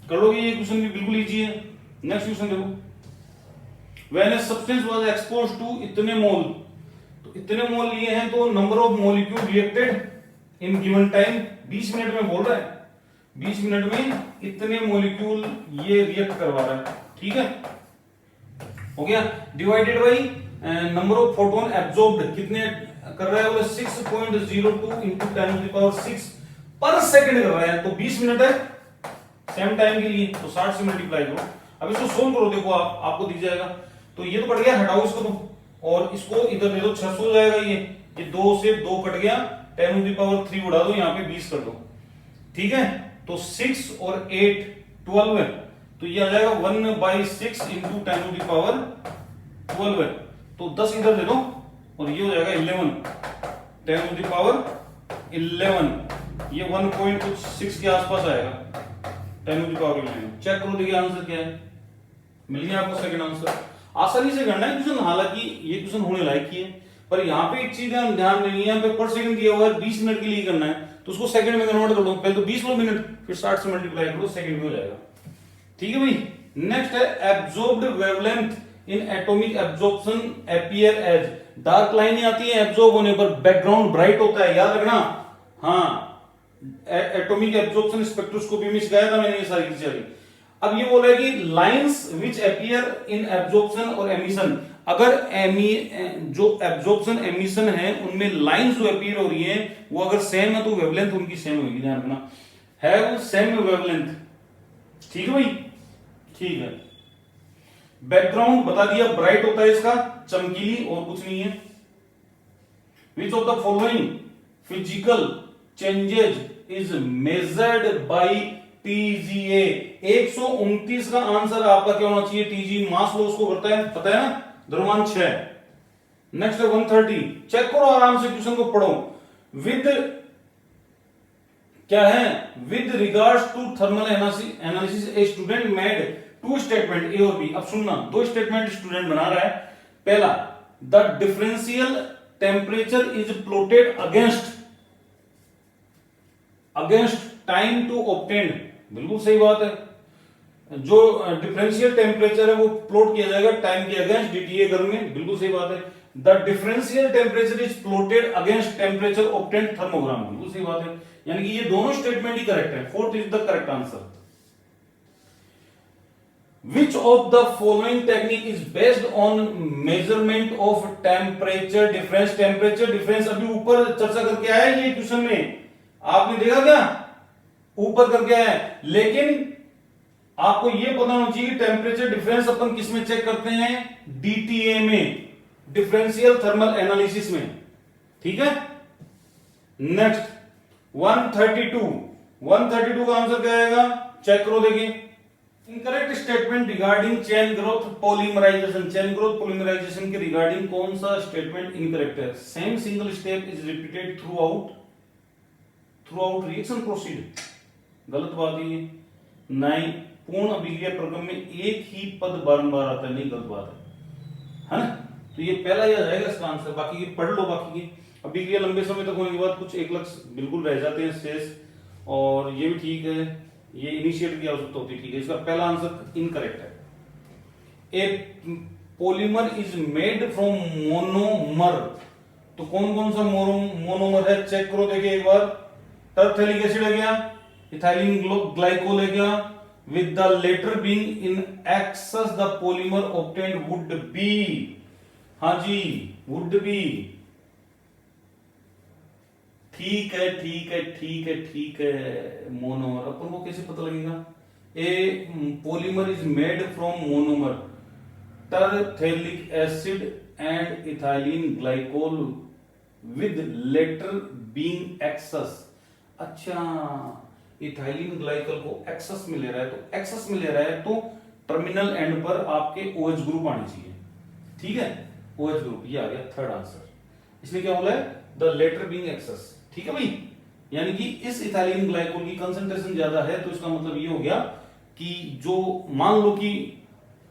Speaker 1: कर लोगे ये क्वेश्चन भी बिल्कुल इजी है। नेक्स्ट क्वेश्चन देखो, when a substance was exposed to इतने मोल, तो इतने मोल लिए हैं, तो number of molecule reacted in given time 20 minute में बोल रहा है, 20 मिनट में इतने मॉलिक्यूल ये रिएक्ट करवा रहा है, ठीक है, हो गया। Divided by number of photon absorbed, कितने कर रहा है? बोले 6.02 इंटू 10⁶ पर सेकंड कर रहा है। तो 20 मिनट है सेम टाइम के लिए, तो 60 से मल्टीप्लाई करो। अब इसको सोल्व करो, देखो आपको दिख जाएगा। तो ये तो कट गया, हटाओ इसको तो, और इसको इधर दे दो, 600 हो जाएगा। ये 2 से 2 कट गया, 10⁻³ उड़ा दो, यहाँ पे 20 कर दो, ठीक है। तो 6 और 8 12 है, तो ये आ जाएगा 1/6 इंटू 10⁻12 है। तो 10 इधर दे दो, और ये हो जाएगा 11 10⁻11, ये 1.6 के आसपास आएगा 10⁻11। चेक करो, देखिए आंसर क्या है, मिल गया आपको सेकंड आंसर। आसानी से करना है क्वेश्चन, हालांकि ये क्वेश्चन होने लायक ही है, पर यहाँ पे एक चीज ध्यान देनी है, यहाँ पे पर सेकंड दिया हुआ है, 20 मिनट के लिए करना है, तो उसको सेकंड में कन्वर्ट कर लो। पहले तो 20 लो मिनट, फिर 60 से मल्टीप्लाई करो, सेकंड में हो जाएगा, ठीक है भाई। नेक्स्ट है absorbed wavelength in atomic absorption appear as, dark line आती है एब्जॉर्ब होने पर, बैकग्राउंड ब्राइट होता है, याद रखना। हाँ, एटॉमिक एब्जॉर्प्शन स्पेक्ट्रोस्कोपी में सिखाया था मैंने ये सारी चीजें। अब ये बोल रहा है कि lines which appear in absorption और एमिशन, अगर जो एब्जॉर्प्शन एमिशन है उनमें लाइंस जो अपीयर हो रही है वो अगर सेम है, तो वेवलेंथ उनकी सेम होगी, ध्यान रखना, हैव सेम वेवलेंथ, ठीक है भाई, ठीक है। बैकग्राउंड बता दिया, ब्राइट होता है इसका, चमकीली, और कुछ नहीं है। Which of the following physical changes is measured by TGA। 129 का आंसर आपका क्या होना चाहिए? TG, मास लो उसको पता है ना, द्रव्यमान 6। नेक्स्ट है 130, चेक करो आराम से, क्वेश्चन को पढ़ो। विद क्या है? With regards to thermal analysis a student made 2 statement, A और बी। अब सुनना, 2 स्टेटमेंट स्टूडेंट बना रहा है। पहला, the differential temperature is plotted against time to obtain, बिल्कुल सही बात है। जो डिफरेंशियल टेम्परेचर है वो प्लॉट किया जाएगा टाइम के अगेंस्ट, DTA कर्व में, बिल्कुल सही बात है। The differential temperature is plotted against temperature obtain thermogram, बिल्कुल सही बात है। यानी कि ये दोनों स्टेटमेंट ही करेक्ट है। 4th is the correct answer. Which of the following technique is based on measurement of temperature difference? Temperature difference अभी ऊपर चर्चा करके आया ये क्वेश्चन में, आपने देखा क्या? ऊपर करके आया है, लेकिन आपको ये पता होना चाहिए टेम्परेचर डिफरेंस अपन किस में चेक करते हैं? DTA में, डिफरेंशियल थर्मल एनालिसिस में, ठीक है। नेक्स्ट 132 का आंसर क्या आएगा? चेक करो, देखिए। Incorrect statement regarding chain growth polymerisation, chain growth polymerisation के रिगार्डिंग कौन सा स्टेटमेंट इनकरेक्ट है? Same single step is repeated throughout reaction proceed, गलत बात है। नहीं, पूर्ण अभिक्रिया प्रक्रम में एक ही पद बारंबार आता है, नहीं, गलत बात है ना। तो ये पहला ही आ जाएगा इसका आंसर, बाकी की पढ़ लो। बाकी की अभिक्रिया लंबे समय तक होने के बाद कुछ एक लक्ष्य बिल्कुल रह जाते हैं शेष, और ये भी ठीक है, ये इनिशिएट की आवश्यकता होती है, ठीक है। इसका पहला आंसर इनकरेक्ट है। ए polymer is made from monomer, तो कौन कौन सा मोनोमर है? चेक करो, देखिए एक बार। टरफेलिक एसिड है क्या? इथाइलिन ग्लाइकोल है क्या? With the latter being in excess the polymer obtained would be, हाँ जी, वुड बी, ठीक है ठीक है ठीक है ठीक है, मोनोमर अपन को कैसे पता लगेगा? A polymer is made from monomer terephthalic acid and ethylene glycol with latter being excess. अच्छा, इथाइलिन ग्लाइकोल को एक्सेस में ले रहा है, तो एक्सेस में ले रहा है तो टर्मिनल एंड पर आपके OH ग्रुप आने चाहिए। ठीक है, OH ग्रुप, ये आ गया थर्ड आंसर। इसलिए क्या बोला है? The latter being excess. ठीक है भाई, यानी कि इस इथाइलिन ग्लाइकोल की कंसंट्रेशन ज्यादा है, तो इसका मतलब ये हो गया कि जो मान लो कि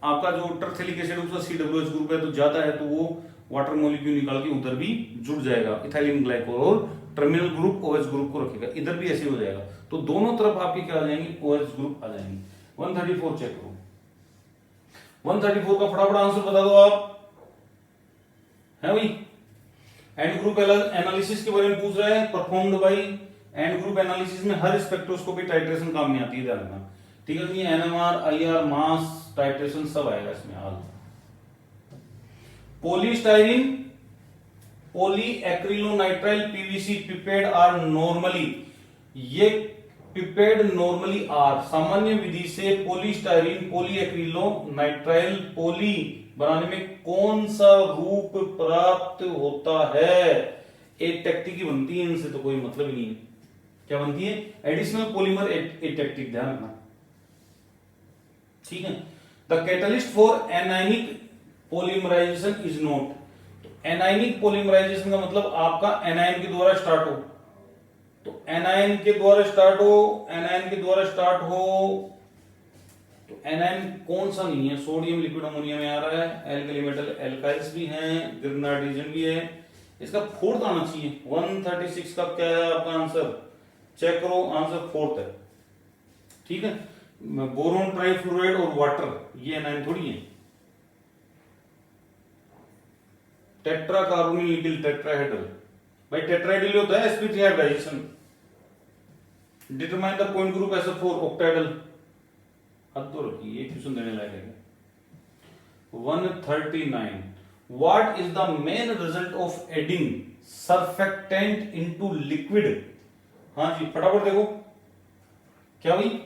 Speaker 1: आपका जो टरथेलिक एसिड उसका COH ग्रुप है तो ज्यादा है, तो वो वाटर मॉलिक्यूल निकाल के उधर भी जुड़ जाएगा इथाइलिन ग्लाइकोल और टर्मिनल ग्रुप OH ग्रुप को रखेगा, इधर भी ऐसे हो जाएगा, तो दोनों तरफ आपके क्या आ जाएंगे? OH ग्रुप आ जाएंगे। 134 चेक करो, 134 का फटाफट आंसर बता दो आप, है भाई? एंड ग्रुप एनालिसिस के बारे में पूछ रहा है, performed by. And group analysis में हर स्पेक्ट्रोस्कोपी टाइट्रेशन काम में आती है, ध्यान रखना। ठीक है, ये NMR, IR, मास टाइट्रेशन सब आएगा इसमें। हाल पॉलीस्टाइरीन, पॉलीएक्रिलोनाइट्राइल PVC पिपेड आर नॉर्मली, ये पिपेड नॉर्मली आर सामान्य विधि से पॉलीस्टाइरीन पॉलीएक्रिलोनाइट्राइल पॉली बनाने में कौन सा रूप प्राप्त होता है? एटेक्टिक की बनती है, इनसे तो कोई मतलब ही नहीं है। क्या बनती है? एडिशनल पॉलीमर एटेक्टिक, ध्यान रखना। ठीक है, the catalyst for anionic polymerisation is not. तो एनायनिक पॉलीमराइजेशन का मतलब आपका एनायन के द्वारा स्टार्ट हो, तो एनायन के द्वारा स्टार्ट हो, एनायन के द्वारा स्टार्ट हो, तो एनायन कौन सा नहीं है? सोडियम लिक्विड अमोनिया में आ रहा है, एल्कली मेटल एल्काइल्स भी हैं, ग्रेनाइडेशन भी है, इसका फोर्थ आना चाहिए। 136 का क्या है आपका आंसर? चेक करो, आंसर फोर्थ है। ठीक है, बोरोन ट्राइफ्लोराइड और वाटर, ये एनायन थोड़ी है। टेट्रा कार्बोनिल निकल टेट्राहेड्रल, भाई टेट्राहेड्रल होता है sp3 hybridisation. Determine the point group SO4 octahedral, हद तो रखिए, ये क्वेश्चन देने लायक है। 139 what is the main result of adding surfactant into liquid? हाँ जी, फटाफट देखो क्या भाई?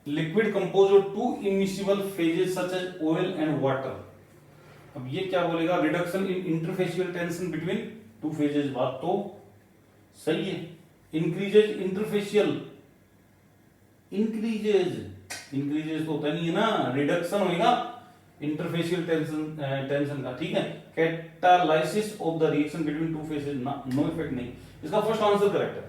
Speaker 1: Liquid compose of two immiscible phases such as oil and water. अब ये क्या बोलेगा? Reduction in interfacial tension between two phases, बात तो सही है। इंक्रीजेज इंटरफेशियल, इंक्रीजेज तो होता नहीं है ना, रिडक्शन होगा इंटरफेशियल टेंशन का। ठीक है, catalysis of the reaction between two phases, no effect नहीं, इसका फर्स्ट आंसर करेक्ट है।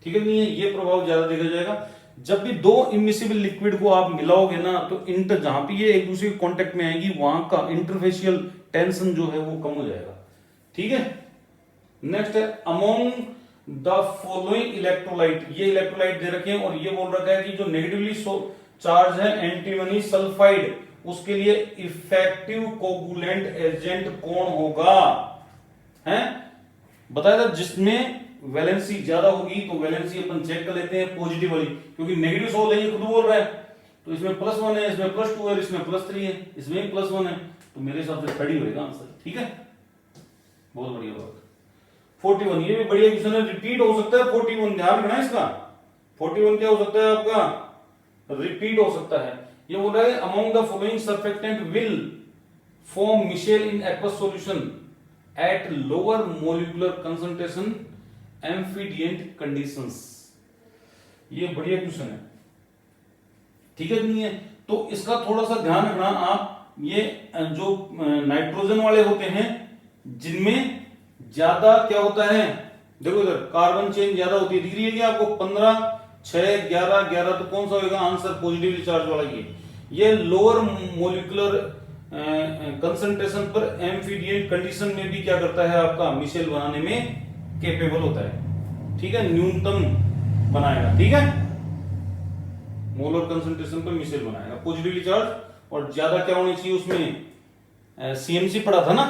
Speaker 1: ठीक है, नहीं है, ये प्रभाव ज्यादा देखा जाएगा जब भी दो इमिसिबल लिक्विड को आप मिलाओगे ना, तो इंटर जहां पे ये एक दूसरे के कांटेक्ट में आएगी, वहां का इंटरफेशियल टेंशन जो है वो कम हो जाएगा। ठीक है, नेक्स्ट है अमोंग द फॉलोइंग इलेक्ट्रोलाइट, ये इलेक्ट्रोलाइट दे रखे हैं और ये बोल रखा है कि जो नेगेटिवली चार्ज है एंटीमनी सल्फाइड, उसके लिए इफेक्टिव कोगुलेंट एजेंट कौन होगा? हैं बताया था, जिसमें वैलेंसी ज्यादा होगी, तो वैलेंसी अपन चेक कर लेते हैं पॉजिटिव वाली, क्योंकि नेगेटिव सोल है, ये खुद बोल रहा है, तो इसमें +1 है, इसमें +2 है, इसमें +3 है, इसमें +1 है, तो मेरे हिसाब से थर्ड ही होगा आंसर। ठीक है, बहुत बढ़िया बात। 41, ये भी बढ़िया क्वेश्चन है, रिपीट हो सकता है 41, ध्यान रखना इसका। 41 क्या हो सकता है आपका? रिपीट हो सकता है। ये बोल रहा है among the following surfactant will form micelle in aqueous solution at lower molecular concentration ambient conditions. ये बढ़िया क्वेश्चन है। ठीक है, नहीं है तो इसका थोड़ा सा ध्यान रखना आप। ये जो नाइट्रोजन वाले होते हैं जिनमें ज्यादा क्या होता है, देखो इधर कार्बन चेन ज्यादा होती है, दिख रही है कि आपको 15, 6, 11, 11, तो कौन सा होगा आंसर? पॉजिटिवली चार्ज वाला ये लोअर मोलिकुलर कंसंट्रेशन पर एम्फीडिएंट कंडीशन में भी क्या करता है आपका? मिशेल बनाने में केपेबल होता है। ठीक है, न्यूनतम बनाएगा। ठीक है, मोलर कंसंट्रेशन पर मिशेल बनाएगा, पॉजिटिवली चार्ज, और ज्यादा क्या होनी चाहिए उसमें? सीएमसी पढ़ा था ना।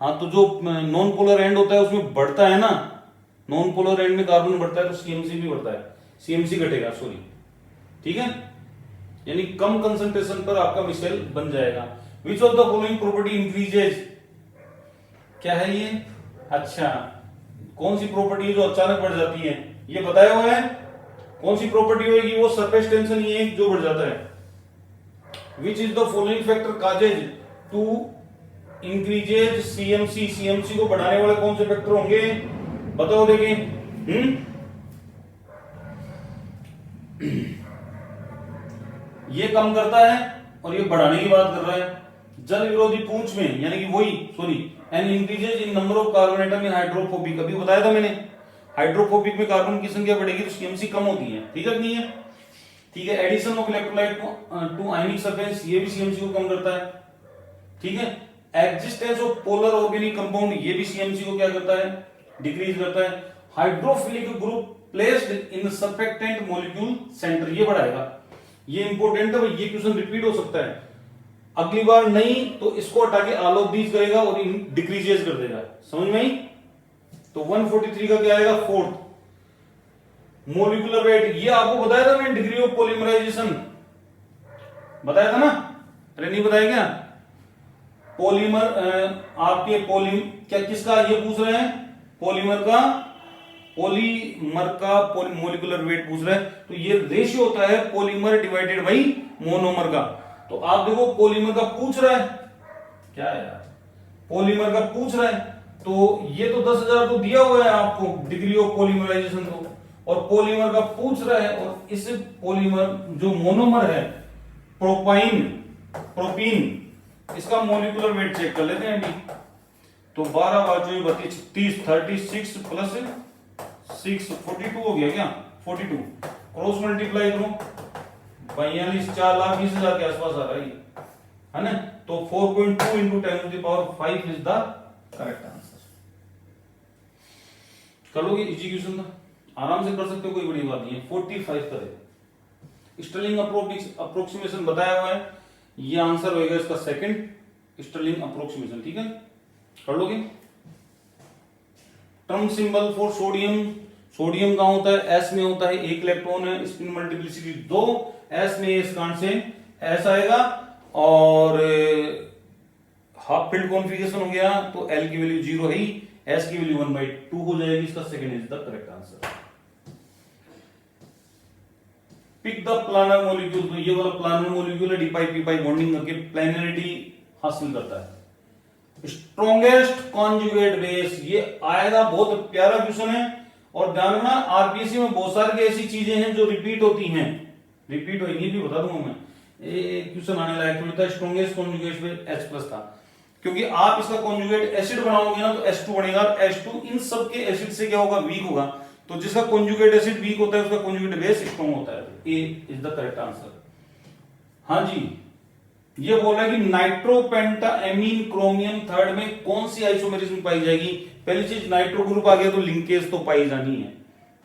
Speaker 1: हाँ, तो जो नॉन पोलर एंड होता है उसमें बढ़ता है ना, नॉन पोलर एंड में कार्बन बढ़ता है तो सीएमसी भी बढ़ता है, सीएमसी घटेगा, सॉरी। ठीक है, यानी कम कंसंट्रेशन पर आपका मिशेल बन जाएगा। विच of the following property increases, क्या है ये? अच्छा, कौन सी प्रॉपर्टी है जो अचानक बढ़ जाती है, ये बताया हुआ है। कौन सी प्रॉपर्टी होगी, वो सरफेस टेंशन ही है जो बढ़ जाता है। Which is the following factor causes to increases CMC, CMC को बढ़ाने वाले कौन से फैक्टर होंगे, बताओ देखें। ये कम करता है और ये बढ़ाने की बात कर रहा है। जल विरोधी पूंछ में, यानी कि वही sorry and increases in number of carbon atom in hydrophobic, अभी बताया था मैंने, हाइड्रोफोबिक में कार्बन की संख्या बढ़ेगी तो सीएमसी कम होती है, ठीक है नहीं है, ठीक है। Addition of electrolyte to ionic surface, ये भी सीएमसी को कम करता है, ठीक है। Existence of polar organic compound, ये भी सीएमसी को क्या करता है, डिक्रीज करता है। Hydrophilic group placed in surfactant molecule centre, ये बढ़ाएगा। ये इंपॉर्टेंट है भाई, ये क्वेश्चन रिपीट हो सकता है, अगली बार नहीं तो इसको हटा के ऑल ऑफ दीज करेगा और डिक्रीजेस कर देगा, समझ में आई। तो 143 का क्या आएगा, फोर्थ। मोलिकुलर वेट, ये आपको बताया था मैंने, डिग्री ऑफ पॉलीमराइजेशन बताया था ना, अरे नहीं बताया क्या। पॉलीमर आपके क्या किसका ये पूछ रहे हैं, पॉलीमर का मोलिकुलर वेट पूछ रहे हैं। तो ये रेशियो होता है पॉलीमर डिवाइडेड बाई मोनोमर का। तो आप देखो पॉलीमर का पूछ रहा है, क्या है यार, पॉलीमर का पूछ रहा है, तो ये तो 10,000 तो दिया हुआ है आपको डिग्री ऑफ पॉलीमराइजेशन को, और पॉलीमर का पूछ रहा है, और इस पॉलीमर जो मोनोमर है प्रोपीन, इसका मोलिकुलर वेट चेक कर लेते हैं अभी। तो 12 5 32 36 36 प्लस 6 42 हो गया क्या, 42 क्रॉस मल्टीप्लाई करो, 42 4,20,000 के आसपास आ रहा है ना। तो 4.2 into 10⁵ is the correct answer. कर लोगे, इजी क्वेश्चन था, आराम से कर सकते हो, कोई बड़ी बात नहीं है। 45 करे स्टर्लिंग अप्रोक्सीमेशन बताया हुआ है, ये आंसर होगा इसका सेकंड स्टर्लिंग अप्रोक्सीमेशन, ठीक है, कर लोगे। Term symbol for sodium, sodium कहां होता है, एस में होता है, एक इलेक्ट्रॉन है, स्पिन मल्टीप्लिसिटी 2, एस में इस कारण से एस आएगा, और हाफ फील्ड कॉन्फ़िगरेशन हो गया, तो एल की वैल्यू 0 है ही, एस की वैल्यू 1/2 हो जाएगी, इसका second is the correct answer. Pick the planar molecule, तो ये वाला प्लानर मॉलिक्यूल है, D pi P pi bonding करके प्लैनरिटी हासिल करता है। स्ट्रॉन्गेस्ट कॉन्जुगेट बेस, ये आएगा, बहुत प्यारा क्वेश्चन है, और ध्यान रखना आरपीएससी में बहुत सारी ऐसी चीजें हैं जो रिपीट होती हैं, रिपीट होगी भी बता दूंगा मैं, क्वेश्चन आने लायक थोड़ी था। स्ट्रॉन्गेस्ट कॉन्जुगेट बेस H+ था, क्योंकि आप इसका कॉन्जुगेट एसिड बनाओगे ना तो H2 बनेगा, H2 इन सब के एसिड से क्या होगा, वीक होगा, तो जिसका कॉन्जुगेट एसिड वीक होता है उसका कॉन्जुगेट बेस स्ट्रॉन्ग होता है। ए इज द करेक्ट आंसर। हाँ जी, ये बोल रहा है कि नाइट्रोपेंटाएमीन क्रोमियम थर्ड में कौन सी आइसोमेरिज्म पाई जाएगी। पहली चीज नाइट्रो ग्रुप आ गया तो लिंकेज तो पाई जानी है,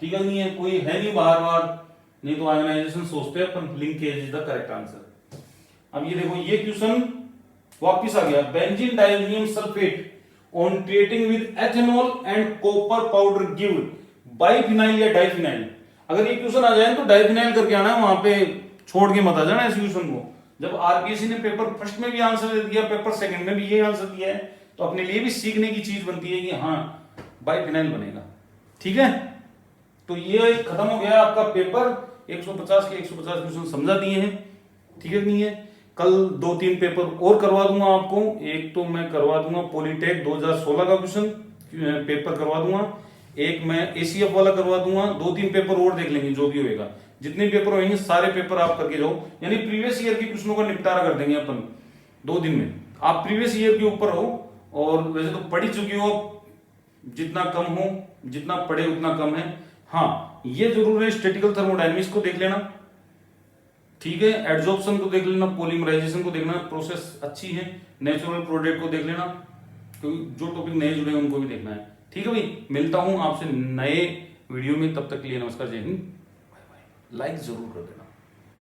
Speaker 1: ठीक है, नहीं है कोई है नहीं बार बार, नहीं तो आयोनाइजेशन सोचते हैं अपन, linkage is the correct answer. अब ये देखो, ये क्वेश्चन वापिस आ गया, benzene diammonium sulphate on treating with ethanol and copper powder give biphenyl या डाइफिनाइल। अगर ये क्वेश्चन आ जाए तो डाइफिनाइल करके आना, वहां पे छोड़ के मत आ जाना इस क्वेश्चन को। जब आरपीएससी ने पेपर फर्स्ट में भी आंसर दे दिया, पेपर सेकंड में भी ये आंसर दिया है, तो अपने लिए भी सीखने की चीज बनती है कि हाँ बाइफिनाइल बनेगा, ठीक है। तो ये खत्म हो गया आपका पेपर, 150 के 150 क्वेश्चन समझा दिए हैं, ठीक है नहीं है। कल 2-3 पेपर और करवा दूंगा आपको, एक तो मैं करवा दूंगा पॉलिटेक 2016 का क्वेश्चन पेपर करवा दूंगा, एक मैं एसीएफ वाला करवा दूंगा, 2-3 पेपर और देख लेंगे, जो भी होएगा, जितने पेपर होंगे सारे पेपर आप करके जाओ, यानी प्रीवियस ईयर के क्वेश्चनों का निपटारा कर देंगे अपन 2 दिन में। आप प्रीवियस ईयर के ऊपर हो, और वैसे तो पढ़ ही चुकी हो, जितना कम हो, जितना पढ़े उतना कम है। हाँ ये जरूर है, स्टैटिकल थर्मोडायनेमिक्स को देख लेना, ठीक है, एडजॉर्प्शन को देख लेना, पॉलीमराइजेशन को देखना, प्रोसेस अच्छी है, नेचुरल प्रोडक्ट को देख लेना, क्योंकि जो टॉपिक नए जुड़े हैं उनको भी देखना है, ठीक है भाई। मिलता हूं आपसे नए वीडियो में, तब तक के लिए नमस्कार, जय हिंद, बाय बाय। लाइक जरूर कर देना।